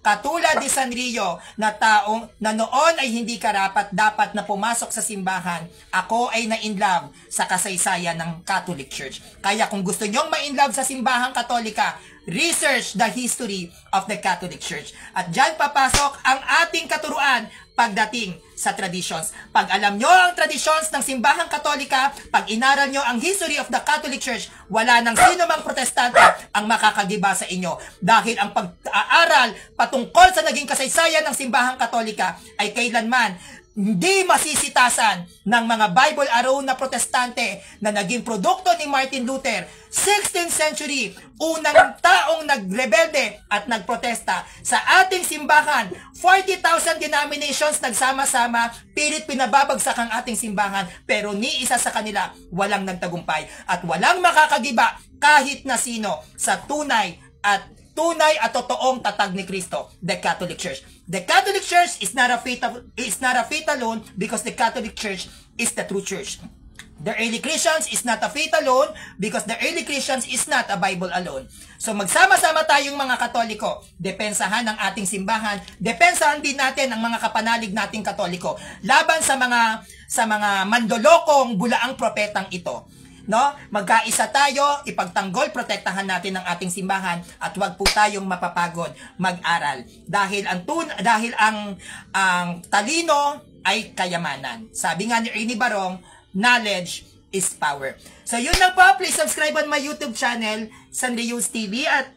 Katulad ni San Rio na taong na noon ay hindi karapat dapat na pumasok sa simbahan, ako ay na-inlove sa kasaysayan ng Catholic Church. Kaya kung gusto nyong ma-inlove sa simbahang Katolika, research the history of the Catholic Church. At dyan papasok ang ating katuruan pagdating sa traditions. Pag alam nyo ang traditions ng simbahang Katolika, pag inaral nyo ang history of the Catholic Church, wala nang sino mang protestante ang makakagiba sa inyo. Dahil ang pag-aaral patungkol sa naging kasaysayan ng simbahang Katolika ay kailanman hindi masisitasan ng mga Bible-around na protestante na naging produkto ni Martin Luther. 16th century, unang taong nagrebelde at nagprotesta sa ating simbahan. 40,000 denominations nagsama-sama, pilit pinababagsak ang ating simbahan, pero ni isa sa kanila walang nagtagumpay at walang makakagiba kahit na sino sa tunay at totoong tatag ni Kristo, the Catholic Church. The Catholic Church is not a faith alone because the Catholic Church is the true church. The early Christians is not a faith alone because the early Christians is not a Bible alone. So magsama-sama tayong mga Katoliko, depensahan ang ating simbahan, depensahan din natin ang mga kapanalig nating Katoliko laban sa mga mandolokong bulaang propetang ito. No? Magkaisa tayo, ipagtanggol, protektahan natin ang ating simbahan at huwag po tayong mapapagod mag-aral dahil ang talino ay kayamanan. Sabi nga ni Ernie Barong, knowledge is power. So yun lang po, please subscribe on my YouTube channel, San Rios TV, at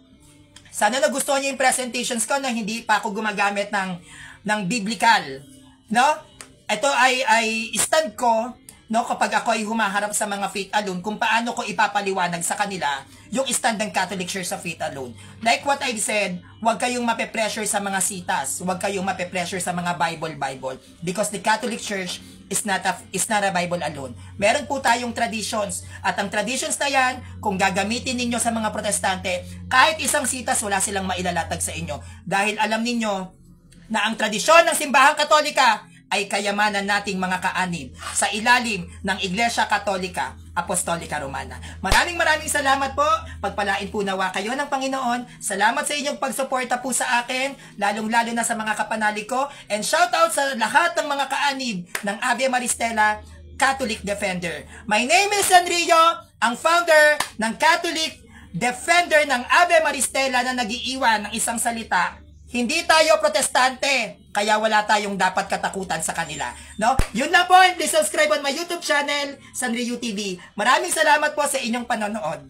Sana nagustuhan niyo yung presentations ko na hindi pa ako gumagamit ng biblical, no? Ito ay stand ko, no, kapag ako ay humaharap sa mga faith alone, kung paano ko ipapaliwanag sa kanila yung stand ng Catholic Church sa faith alone. Like what I've said, huwag kayong mape-pressure sa mga sitas, huwag kayong mape-pressure sa mga Bible, because the Catholic Church is not a Bible alone. Meron po tayong traditions, at ang traditions na yan, kung gagamitin ninyo sa mga protestante, kahit isang sitas, wala silang mailalatag sa inyo. Dahil alam ninyo na ang tradisyon ng Simbahang Katolika ay kayamanan nating mga kaanib sa ilalim ng Iglesia Katolika Apostolika Romana. Maraming salamat po. Pagpalain po nawa kayo ng Panginoon. Salamat sa inyong pagsuporta po sa akin, lalong-lalo na sa mga kapanalig ko. And shout out sa lahat ng mga kaanib ng Ave Maristela Catholic Defender. My name is Sanrio, ang founder ng Catholic Defender ng Ave Maristela na nag-iiwan ng isang salita. Hindi tayo protestante, kaya wala tayong dapat katakutan sa kanila. No? Yun na po, please subscribe on my YouTube channel, Sanrio TV. Maraming salamat po sa inyong panonood.